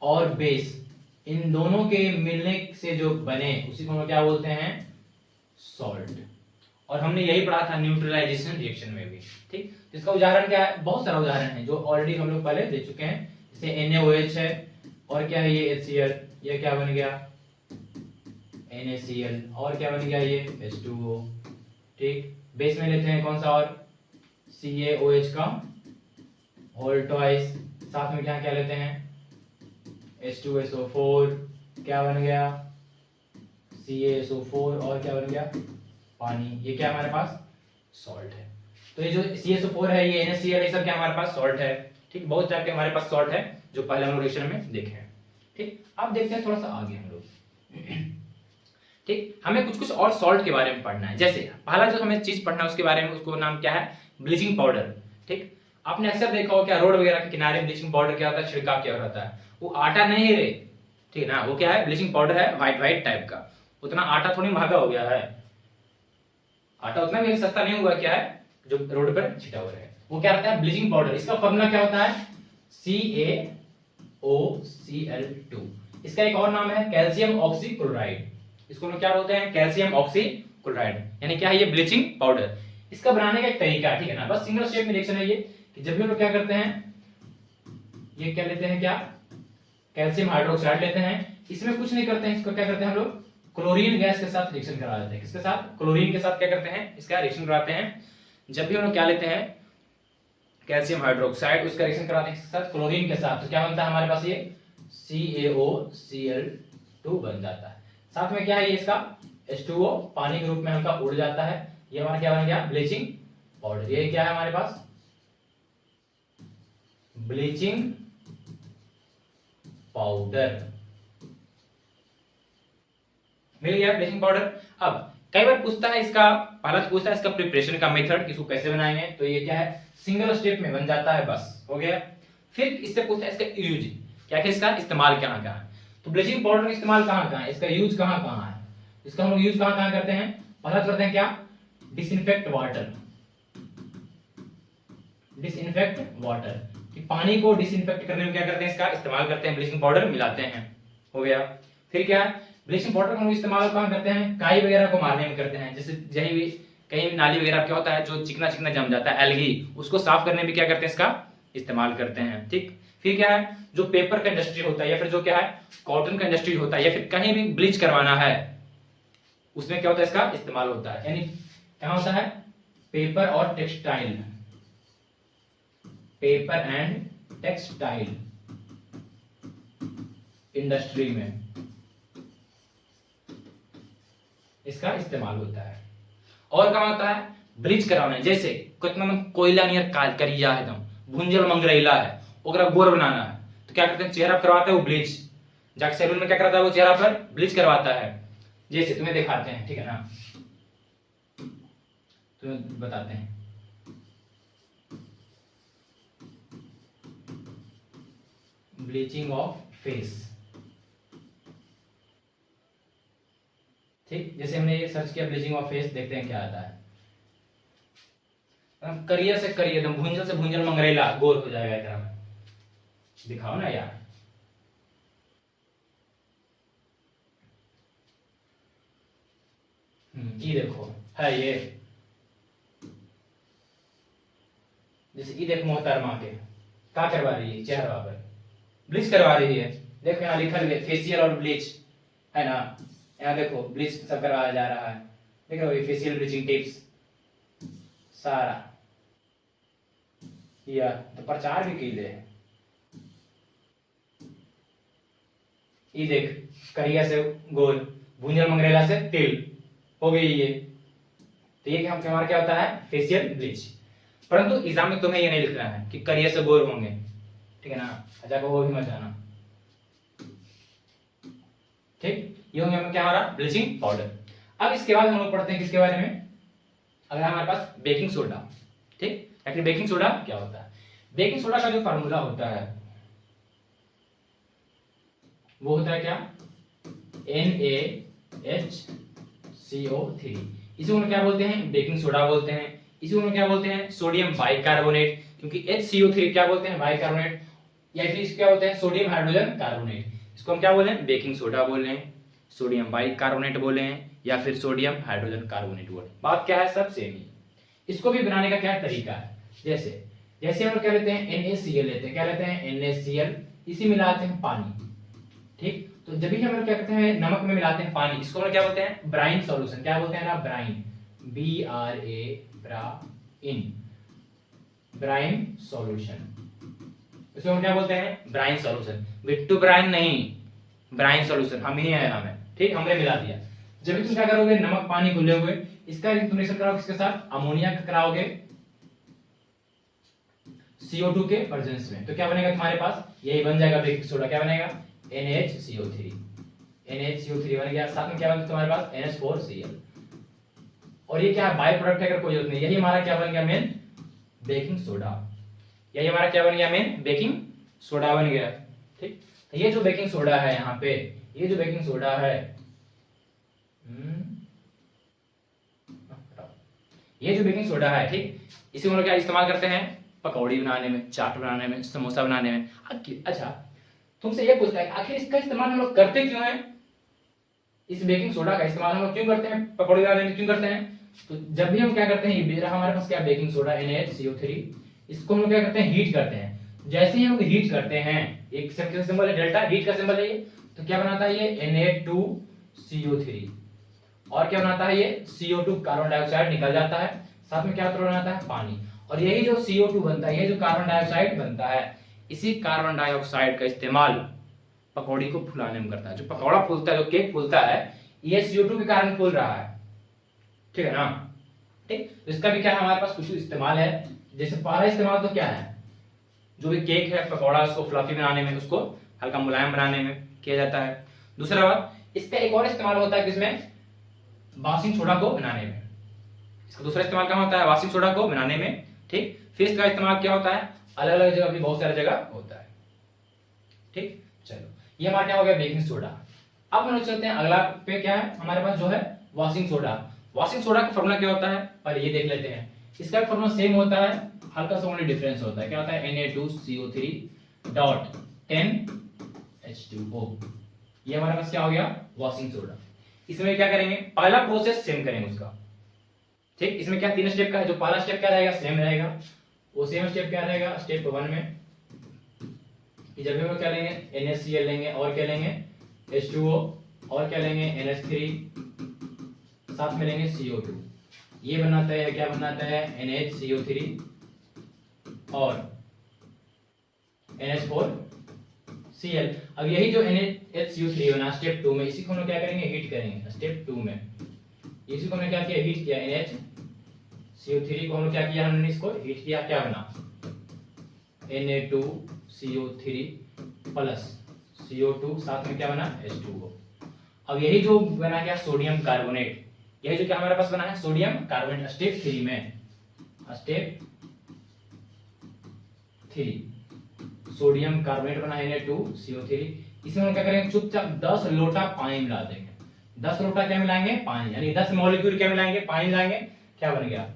और बेस इन दोनों के मिलने से जो बने उसी को हम क्या बोलते हैं, सॉल्ट। और हमने यही पढ़ा था न्यूट्रलाइजेशन रिएक्शन में भी, ठीक। इसका उदाहरण क्या है, बहुत सारा उदाहरण है जो ऑलरेडी हम लोग पहले दे चुके हैं। जैसे NaOH है, और क्या है ये HCl, ये क्या बन गया, NaCl, और क्या बन गया ये H2O, ठीक। बेस में लेते हैं कौन सा, और CaOH का होल ट्वाइस, साथ में क्या क्या लेते हैं, H2SO4, क्या बन गया, CaSO4 और क्या बन गया, पानी। ये क्या हमारे पास सॉल्ट है। तो ये जो CaSO4 है, ये NaCl, ये सब क्या हमारे पास सॉल्ट है। ठीक, बहुत टाइप के हमारे पास सॉल्ट है जो पहले हम रिएक्शन में देखे हैं। ठीक, अब देखते हैं थोड़ा सा आगे हम लोग। ठीक, हमें कुछ कुछ और सॉल्ट के बारे में पढ़ना है। जैसे पहला जो हमें चीज पढ़ना है उसके बारे में, उसको नाम क्या है, ब्लीचिंग पाउडर। ठीक, आपने अक्सर देखा हो क्या, रोड वगैरह के किनारे ब्लीचिंग पाउडर क्या होता है, छिड़काव क्या होता है। वो आटा नहीं है रे, ठीक है ना, वो क्या है, ब्लीचिंग पाउडर है, व्हाइट व्हाइट टाइप का। उतना आटा थोड़ी महंगा हो गया है, आटा उतना भी सस्ता नहीं हुआ, क्या है जो रोड पर छिटा हुआ है, वो क्या रहता है, ब्लीचिंग पाउडर। इसका फॉर्मूला क्या होता है, CaOCl2। इसका एक और नाम है कैल्शियम ऑक्सीक्लोराइड। इसको लोग क्या बोलते हैं, कैल्शियम ऑक्सीक्लोराइड, यानी क्या है, ये ब्लीचिंग पाउडर। इसका बनाने का एक तरीका है, ठीक है ना, बस सिंगल स्टेप में रिएक्शन है ये, कि जब भी हम लोग क्या करते हैं, ये क्या लेते हैं, क्या कैल्शियम हाइड्रोक्साइड लेते हैं, इसमें कुछ नहीं करते हैं, इसको क्या करते हैं हम लोग, क्लोरीन गैस के साथ रिएक्शन करा देते हैं। किसके साथ, क्लोरीन के साथ क्या करते हैं, इसका रिएक्शन कराते हैं। जब भी हम लोग क्या लेते हैं, कैल्शियम हाइड्रोक्साइड, उसका रिएक्शन कराते हैं इसके साथ, क्लोरीन के साथ, तो क्या बनता है हमारे पास, ये CaOCl2 बन जाता है। साथ में क्या है, ये इसका H2O पानी के रूप में हल्का उड़ जाता है। ये हमारा क्या बन गया, ब्लीचिंग पाउडर। ये क्या है हमारे पास, ब्लीचिंग पाउडर, मिल गया ब्लीचिंग पाउडर। अब कई बार पूछता है इसका, पहला तो पूछता है इसका प्रिपरेशन का मेथड, इसको कैसे बनाएंगे, तो ये क्या है, सिंगल स्टेप में बन जाता है, बस हो गया। फिर इससे पूछता है इसका यूज, क्या क्या इसका इस्तेमाल कहाँ कहाँ है। तो ब्लीचिंग पाउडर का इस्तेमाल कहाँ कहाँ है, इसका यूज कहाँ कहाँ है, इसका हम लोग यूज कहाँ कहाँ करते हैं। पहला करते हैं क्या, डिसइंफेक्ट वाटर, डिसइंफेक्ट वाटर, कि पानी को डिसइंफेक्ट करने में क्या करते हैं, इसका इस्तेमाल करते हैं, ब्लीचिंग पाउडर मिलाते हैं, हो गया। फिर क्या है, ब्लीचिंग पाउडर का हम इस्तेमाल कहाँ करते हैं, काई वगैरह को मारने में करते हैं। जैसे कहीं भी नाली वगैरह क्या होता है, जो चिकना चिकना जम जाता है एल्गी, उसको साफ करने में क्या करते हैं, इसका इस्तेमाल करते हैं। ठीक, फिर क्या है, जो पेपर का इंडस्ट्री होता है, या फिर जो क्या है, कॉटन का इंडस्ट्री होता है, या फिर कहीं भी ब्लीच करवाना है, उसमें क्या होता है, इसका इस्तेमाल होता है। यानी क्या होता है, पेपर और textile, paper and textile industry में इसका इस्तेमाल होता है। और क्या होता है, ब्लीच कराना, जैसे कितना कोयला नियर करिया है, एकदम भुंजल मंगरेला है, ओकरा गोर बनाना है, तो क्या करते हैं, चेहरा करवाता है वो ब्लीच, जाके सैलून में क्या करता है, वो चेहरा पर ब्लीच करवाता है। जैसे तुम्हें दिखाते हैं, ठीक है ना, तुम्हें बताते हैं, ब्लीचिंग ऑफ फेस। ठीक, जैसे हमने ये सर्च किया ब्लीचिंग ऑफ फेस, देखते हैं क्या आता है। करिया से करिए, एकदम भुंजल से भुंजल मंगरेला गोर हो जाएगा एकदम। दिखाओ ना यार, ये देखो है ये, जैसे ये देखो मोहतरमा के क्या करवा रही है, चेहरा पर ब्लीच करवा रही है। देखो यहाँ लिखा है फेशियल और ब्लीच, है ना, यहाँ देखो ब्लीच सब करवाया जा रहा है, देख रहे हो, फेशियल ब्लीचिंग टिप्स सारा, या तो प्रचार भी की है। ये देख, करिया से गोल, भुंजल मंगरेला से तिल, हो गई ये। तो ये हम हमारा क्या होता है, फेशियल ब्लीच। परंतु एग्जाम में तुम्हें ये नहीं लिखना है कि करिया से गोर होंगे, ठीक है ना, अच्छा को वो भी मत जाना। ठीक, ये हो गया क्या हमारा ब्लीचिंग पाउडर। अब इसके बाद हम लोग पढ़ते हैं किसके बारे में, अगर हमारे पास बेकिंग सोडा। ठीक, आखिर बेकिंग सोडा क्या होता है, बेकिंग सोडा का जो फार्मूला होता है वो होता है क्या, NaHCO3। इसे हम क्या बोलते हैं, बेकिंग सोडा बोलते हैं। इसे हम क्या बोलते हैं, सोडियम बाइकार्बोनेट, क्योंकि HCO3 क्या बोलते हैं, बाइकार्बोनेट, या फिर इसको क्या बोलते हैं, सोडियम हाइड्रोजन कार्बोनेट। इसको हम क्या बोले हैं, बेकिंग सोडा बोले हैं, सोडियम बाइकार्बोनेट बोले हैं, या फिर सोडियम हाइड्रोजन कार्बोनेट बोले। बात क्या है, सब सेम ही। इसको भी बनाने का क्या तरीका है, जैसे जैसे हम लोग क्या लेते हैं, NaCl लेते हैं, क्या लेते हैं, NaCl, इसी मिलाते हैं पानी। ठीक, तो जब भी हम लोग क्या करते हैं, नमक में मिलाते हैं पानी, इसको हम क्या बोलते हैं, ब्राइन सॉल्यूशन। क्या बोलते हैं ना, ब्राइन, BRAIN, ब्राइन सॉल्यूशन। इसको हम क्या बोलते हैं, ब्राइन सॉल्यूशन। बिट्टू ब्राइन नहीं, ब्राइन सॉल्यूशन हम ही है नाम है। ठीक, हमने मिला दिया। जब भी तुम क्या करोगे, नमक पानी घुले हुए, इसका तुम रिएक्शन कराओगे किसके साथ, अमोनिया का कराओगे CO2 के प्रेजेंस में, तो क्या बनेगा तुम्हारे पास, यही बन जाएगा बेकिंग सोडा। क्या बनेगा, NaHCO3, NaHCO3 बन गया। साथ में क्या बनेगा तुम्हारे पास, NH4Cl। और ये क्या बाय प्रोडक्ट है, अगर कोई जरूरत नहीं, यही हमारा क्या बन गया, मेन बेकिंग सोडा। यही हमारा क्या बन गया, मेन बेकिंग सोडा बन गया। ठीक, तो ये जो बेकिंग सोडा है यहाँ पे, ये जो बेकिंग सोडा है, ये जो बेकिंग सोडा है, ठीक, इसी को हम लोग क्या इस्तेमाल करते हैं, पकौड़ी बनाने में, चाट बनाने में, समोसा बनाने में। अच्छा, तुमसे ये पूछता है आखिर इसका इस्तेमाल हम लोग करते क्यों हैं, इस बेकिंग सोडा का इस्तेमाल हम लोग क्यों करते हैं, पकौड़ी बनाने में क्यों करते हैं। तो जब भी हम क्या करते हैं, ये हमारे पास क्या बेकिंग सोडा NaHCO3, इसको हम लोग क्या करते हैं, हीट करते हैं। जैसे ही हम हीट करते हैं, एक सिंबल है डेल्टा, हीट का सिंबल है ये, तो क्या बनाता है ये Na2CO3, और क्या बनाता है ये CO2 कार्बन डाइऑक्साइड निकल जाता है, साथ में क्या बनाता है, पानी। और यही जो CO2 बनता है, ये जो कार्बन डाइऑक्साइड बनता है, इसी कार्बन डाइऑक्साइड का इस्तेमाल पकौड़ी को फुलाने में करता है। जो पकौड़ा फूलता है, जो केक फूलता है, ये CO2 के कारण फूल रहा है, ठीक है ना। ठीक, तो इसका भी क्या है, हमारे पास कुछ इस्तेमाल है। जैसे पहला इस्तेमाल तो क्या है, जो भी केक है, पकौड़ा, उसको फ्लफी बनाने में, उसको हल्का मुलायम बनाने में किया जाता है। दूसरा बात, इसका एक और इस्तेमाल होता है किसमें, वाशिंग सोडा को बनाने में। इसका दूसरा इस्तेमाल क्या होता है, वाशिंग सोडा को बनाने में। ठीक, फिर इसका इस्तेमाल क्या होता है, अलग अलग जगह भी, बहुत सारी जगह होता है। ठीक, चलो, ये हमारा क्या हो गया, बेकिंग सोडा। अब हम लोग चलते हैं अगला पे, क्या है हमारे पास, जो है वॉशिंग सोडा। वॉशिंग सोडा का फॉर्मूला क्या होता है, पहले ये देख लेते हैं। इसका फॉर्मूला सेम होता है, हल्का सा ओनली डिफरेंस होता है। क्या होता है, Na2CO3.10H2O। ये हमारे पास क्या हो गया, वॉशिंग सोडा। इसमें क्या करेंगे, पहला प्रोसेस सेम करेंगे उसका। ठीक, इसमें क्या 3 स्टेप का है, जो पहला स्टेप क्या रहेगा, सेम रहेगा। वो सेम स्टेप क्या रहेगा, स्टेप 1 में जब भी हम लोग क्या लेंगे, NaCl लेंगे, और क्या लेंगे, H2O, और क्या लेंगे, NH3, साथ में लेंगे CO2। ये बनाता है, क्या बनाता है, NaHCO3 और NH4Cl। अब यही जो NaHCO3 बना स्टेप 2 में, इसी को हम लोग क्या करेंगे, हीट करेंगे स्टेप 2 में। इसी को हमने क्या किया, हीट किया, NaHCO3 को हम लोग क्या किया, हमने इसको हीट किया, क्या बना, Na2CO3 प्लस CO2, साथ में क्या बना, H2O। अब यही जो बना क्या, सोडियम कार्बोनेट, यही जो क्या हमारे पास बना है, सोडियम कार्बोनेट, स्टेप 3 में, स्टेप 3 सोडियम कार्बोनेट बना है Na2CO3। इसमें हम क्या करेंगे, चुपचाप 10 लोटा पानी मिला देंगे। 10 लोटा क्या मिलाएंगे, पानी, यानी 10 मॉलिक्यूल क्या मिलाएंगे, पानी मिलाएंगे। क्या बन गया,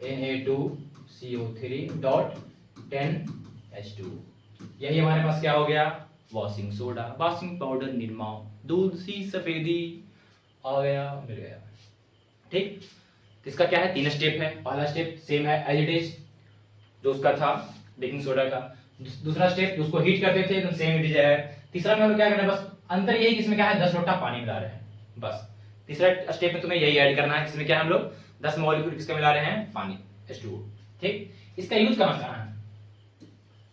Na2CO3.10H2। यही हमारे पास क्या हो गया, washing soda, washing powder, Nirma, दूध सी सफेदी आ गया, मिल गया। ठीक, इसका क्या है, 3 स्टेप है। पहला स्टेप सेम है एज इट इज, जो उसका था बेकिंग सोडा का। दूसरा स्टेप उसको हीट करते थे, एकदम सेम इट इज है। तीसरा में हम क्या करना है, बस अंतर यही कि इसमें क्या है, 10 लोटा पानी मिला रहे हैं, बस। तीसरा स्टेप में तुम्हें यही ऐड करना है, इसमें क्या है, हम लोग 10 मॉलिक्यूल किसका मिला रहे हैं, पानी, H2O। ठीक, इसका यूज कहाँ है,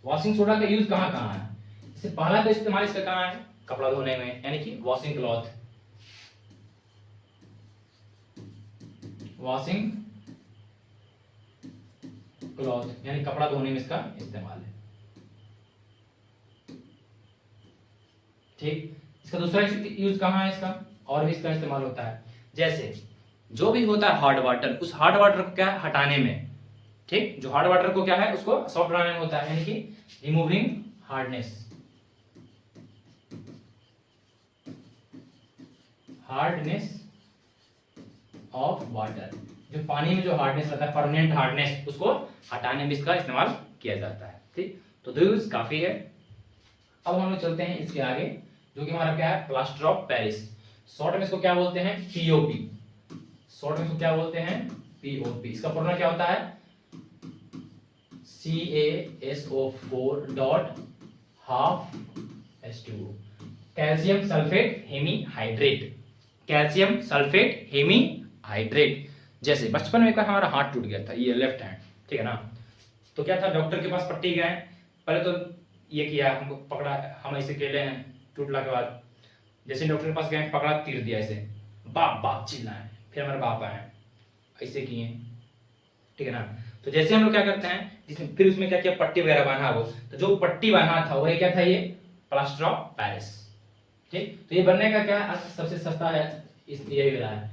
वॉशिंग सोडा का यूज कहाँ है। इससे पहला तो इस्तेमाल इसका कहाँ है, कपड़ा धोने में, यानी कि वॉशिंग क्लॉथ, वॉशिंग क्लॉथ यानी कपड़ा धोने में इसका इस्तेमाल है। ठीक, इसका दूसरा यूज कहाँ है इसका, और भी इसका इस्तेमाल होता है। जैसे जो भी होता है हार्ड वाटर, उस हार्ड वाटर को क्या है, हटाने में। ठीक, जो हार्ड वाटर को क्या है, उसको सॉफ्ट बनाने में होता है, यानी कि removing hardness, hardness of water. जो पानी में जो हार्डनेस रहता है, परमानेंट हार्डनेस, उसको हटाने में इसका इस्तेमाल किया जाता है। ठीक, तो दो यूज काफी है। अब हम लोग चलते हैं इसके आगे, जो कि हमारा क्या है, प्लास्टर ऑफ पेरिस। शॉर्ट में इसको क्या बोलते हैं, POP। शॉर्ट में इसको क्या बोलते हैं, POP। इसका फॉर्मूला क्या होता है, CaSO4.12H2O, calcium sulphate hemihydrate, calcium sulphate hemihydrate. जैसे बचपन में हमारा हाथ टूट गया था, ये लेफ्ट हैंड, ठीक है ना, तो क्या था, डॉक्टर के पास पट्टी गए, पहले तो ये किया, हमको पकड़ा, हम ऐसे केले हैं, टूटला के बाद जैसे डॉक्टर के पास गए, पकड़ा, तीर दिया ऐसे, बाप बाप चिल्लाए, फिर हमारे बाप आए, ऐसे किए, ठीक है ना। तो जैसे हम लोग क्या करते हैं, जिसमें फिर उसमें क्या किया, पट्टी वगैरह बांधा वो, तो जो पट्टी बांधा था वो क्या था, ये प्लास्टर ऑफ पेरिस। ठीक, तो ये बनने का क्या सबसे सस्ता है, इस यही हो रहा है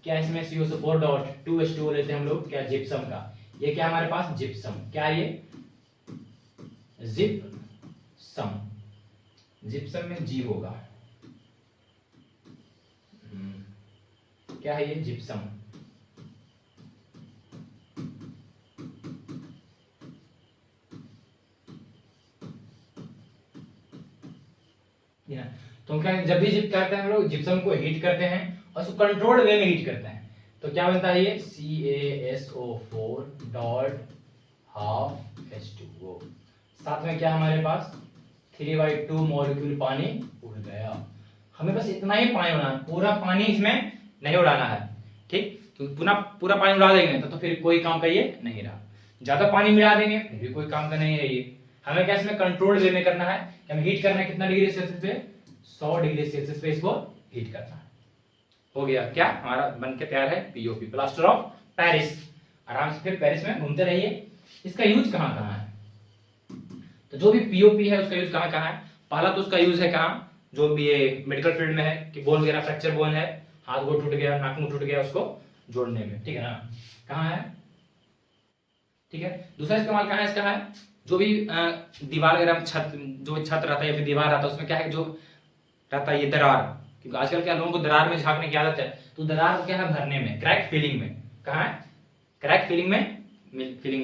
क्या, इसमें CO4 डॉट 2H2O लेते हैं हम लोग क्या, जिप्सम का। ये क्या हमारे पास जिप्सम, क्या ये जिप्सम, जिप्सम में जी होगा, क्या है ये जिप्सम। तो क्या जब भी जिप करते हैं हम लोग जिप्सम को हीट करते हैं और उसको कंट्रोल्ड वे में हीट करते हैं, तो क्या बनता है ये CaSO4 डॉट हाफ H2O, साथ में क्या हमारे पास 3/2 मॉलिक्यूल पानी उड़ गया। हमें बस इतना ही पानी उड़ाना, पूरा पानी इसमें नहीं उड़ाना है, ठीक। तो पूरा पानी उड़ा देंगे तो फिर कोई काम का ये नहीं रहा, ज्यादा पानी मिला देंगे फिर भी कोई काम का नहीं है ये। हमें क्या इसमें कंट्रोल्ड वे में करना है, हमें हीट करना है कितना डिग्री सेल्सियस पे, 100 डिग्री सेल्सियस पे इसको हीट करना है। हो गया क्या, हमारा बन के तैयार है POP, प्लास्टर ऑफ पेरिस। आराम से फिर पेरिस में घूमते रहिए। इसका यूज कहाँ कहाँ है, तो जो भी POP है उसका यूज कहाँ कहाँ है, पहला तो उसका यूज है कहाँ, जो भी ये मेडिकल फील्ड में है कि बोन वगैरह फ्रैक्चर बोन है, हाथ गोड़ टूट गया, नाक मुंह टूट गया, उसको जोड़ने में, ठीक है ना, कहाँ है, ठीक है। दूसरा इस्तेमाल कहाँ है इसका है, जो भी दीवार वगैरह छत, जो छत रहता है या फिर दीवार रहता है उसमें क्या है, जो रहता है ये दरार, क्योंकि आजकल क्या लोगों को दरार में झांकने की आदत है, तो दरार को क्या है भरने में, क्रैक फिलिंग में, कहाँ है, क्रैक फिलिंग में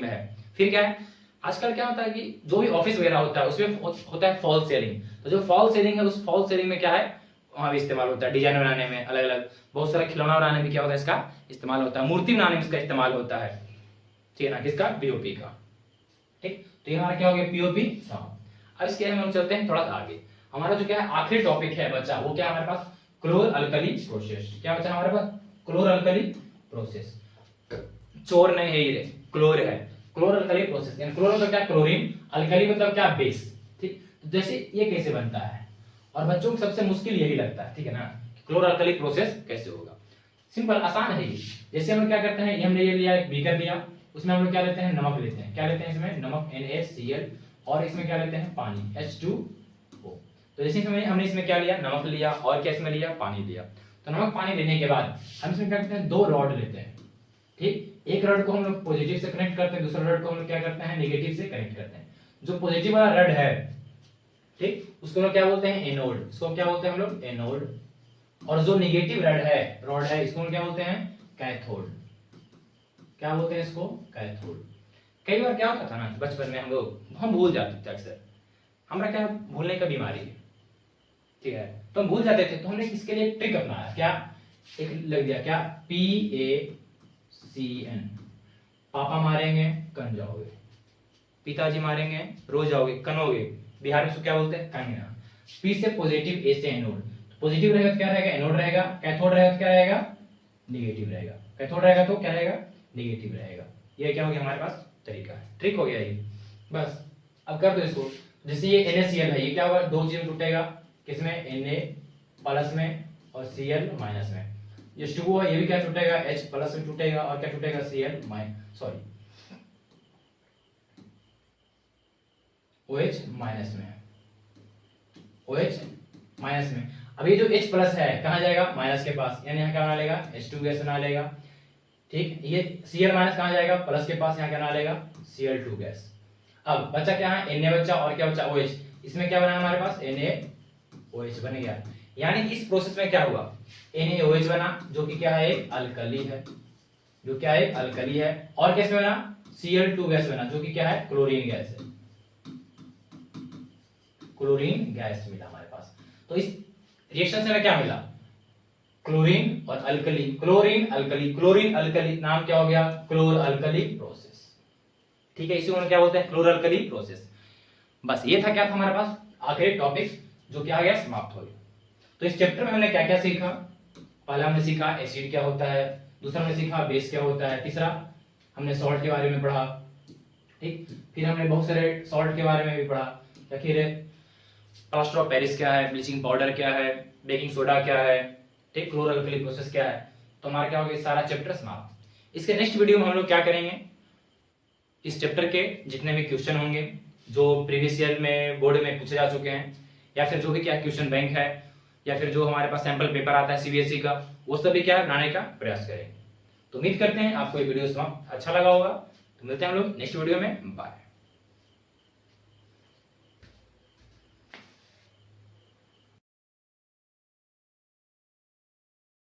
है। फिर क्या है, आजकल क्या होता है कि जो भी ऑफिस वगैरह होता है उसमें होता है फॉल सीलिंग, तो जो फॉल सीलिंग है उस फॉल सीलिंग में क्या है, वहां भी इस्तेमाल होता है, डिजाइन बनाने में, अलग अलग बहुत सारा खिलौना बनाने में क्या होता है इसका इस्तेमाल होता है, मूर्ति बनाने में इसका इस्तेमाल होता है, ठीक है ना, किसका, POP का, ठीक। तो ये हमारा क्या हो गया POP। अब इसके हम चलते हैं थोड़ा सा आगे, हमारा जो क्या है आखिरी टॉपिक है बच्चा, वो क्या हमारे पास क्लोर अल्कली प्रोसेस, क्या बचा हमारे पास क्लोर अल्कली प्रोसेस, चोर नहीं है ये, क्लोर है, क्लोर अल्कली प्रोसेस, यानी क्लोर मतलब क्या, क्लोरीन, अल्कली मतलब क्या, बेस, ठीक। तो जैसे ये कैसे बनता है, और बच्चों को सबसे मुश्किल यही लगता है, ठीक है ना, क्लोर अल्कली प्रोसेस कैसे होगा। सिंपल आसान है ये, जैसे हम क्या करते हैं, ये हमने ये लिया एक बीकर लिया, उसमें हम लोग क्या लेते हैं, नमक लेते हैं, क्या लेते हैं इसमें, नमक NaCl, और इसमें क्या लेते हैं, पानी H2O। तो जैसे हमने इसमें क्या लिया, नमक लिया, और क्या इसमें लिया, पानी लिया। तो नमक पानी लेने के बाद हम इसमें क्या करते हैं, 2 रॉड लेते हैं, ठीक। एक रॉड को हम लोग पॉजिटिव से कनेक्ट करते हैं, दूसरा रॉड को हम लोग क्या करते हैं, नेगेटिव से कनेक्ट करते हैं। जो पॉजिटिव वाला रॉड है, ठीक, उसको लोग क्या बोलते हैं, एनोड, इसको क्या बोलते हैं हम लोग, एनोड। और जो नेगेटिव रॉड है इसको क्या बोलते हैं, कैथोड, क्या बोलते हैं इसको, कैथोड। कई बार क्या होता था ना बचपन में हम भूल जाते थे अक्सर, हमारा क्या भूलने का बीमारी है, ठीक है, तो हम भूल जाते थे, तो हमने इसके लिए एक ट्रिक अपनाया, क्या, एक लग दिया क्या, PACN, पापा मारेंगे कन जाओगे, पिताजी मारेंगे रो जाओगे, कनोगे, बिहार में इसको क्या बोलते हैं, कन्या। P से पॉजिटिव, A से एनोड, पॉजिटिव रहेगा तो क्या रहेगा, एनोड रहेगा, कैथोड रहेगा तो क्या रहेगा, नेगेटिव रहेगा, कैथोड रहेगा तो क्या रहेगा, नेगेटिव रहेगा। ये क्या हो गया हमारे पास तरीका है, ट्रिक हो गया ये, बस। अब कर दो इसको, जैसे ये NaCl है, ये क्या होगा, 2 चीज टूटेगा, किसमें, Na प्लस में और Cl माइनस में। ये H2O है, ये भी क्या टूटेगा, H प्लस में टूटेगा, और क्या टूटेगा, Cl सॉरी OH माइनस में, OH माइनस में। अब ये जो H प्लस है कहाँ जाएगा, माइनस के पास, यानी यहाँ क्या बना लेगा, H2 गैस बना लेगा, ठीक। ये Cl माइनस कहाँ जाएगा, प्लस के पास, यहाँ क्या बना लेगा, Cl2 गैस। अब बचा क्या है, Na बचा, और क्या बचा, OH, इसमें क्या बना हमारे पास, NaOH बन गया। यानी इस प्रोसेस में क्या हुआ, NaOH बना, जो कि क्या है, एक अल्कली है, जो क्या है, अल्कली है, और कैसे बना, Cl2 गैस बना, जो कि क्या है, क्लोरीन गैस है, क्लोरीन गैस मिला हमारे पास। तो इस रिएक्शन से हमें क्या मिला, क्लोरीन और alkali, chlorine alkali, chlorine alkali, नाम क्या हो गया, क्लोर अल्कली प्रोसेस, ठीक है। इसी को क्या बोलते हैं, क्लोर अल्कली प्रोसेस। बस ये था क्या था हमारे पास आखिरी टॉपिक, जो क्या आ गया, समाप्त हो गया। तो इस चैप्टर में हमने क्या क्या सीखा, पहला हमने सीखा एसिड क्या होता है, दूसरा हमने सीखा बेस क्या होता है, तीसरा हमने सॉल्ट के बारे में पढ़ा, ठीक। फिर हमने बहुत सारे सॉल्ट के बारे में भी पढ़ा, फिर प्लास्टर ऑफ पेरिस क्या है, ब्लीचिंग पाउडर क्या है, बेकिंग सोडा क्या है, ठीक, क्लोरोअल्कली प्रोसेस क्या है, तो हमारा क्या होगा, सारा चैप्टर समाप्त। इसके नेक्स्ट वीडियो में हम लोग क्या करेंगे, इस चैप्टर के जितने भी क्वेश्चन होंगे जो प्रीवियस ईयर में बोर्ड में पूछे जा चुके हैं, या फिर जो भी क्या क्वेश्चन बैंक है, या फिर जो हमारे पास सैंपल पेपर आता है सीबीएसई का, वो सभी क्या बनाने का प्रयास करेंगे। तो उम्मीद करते हैं आपको ये वीडियो अच्छा लगा होगा। तो मिलते हैं हम लोग नेक्स्ट वीडियो में। बाय।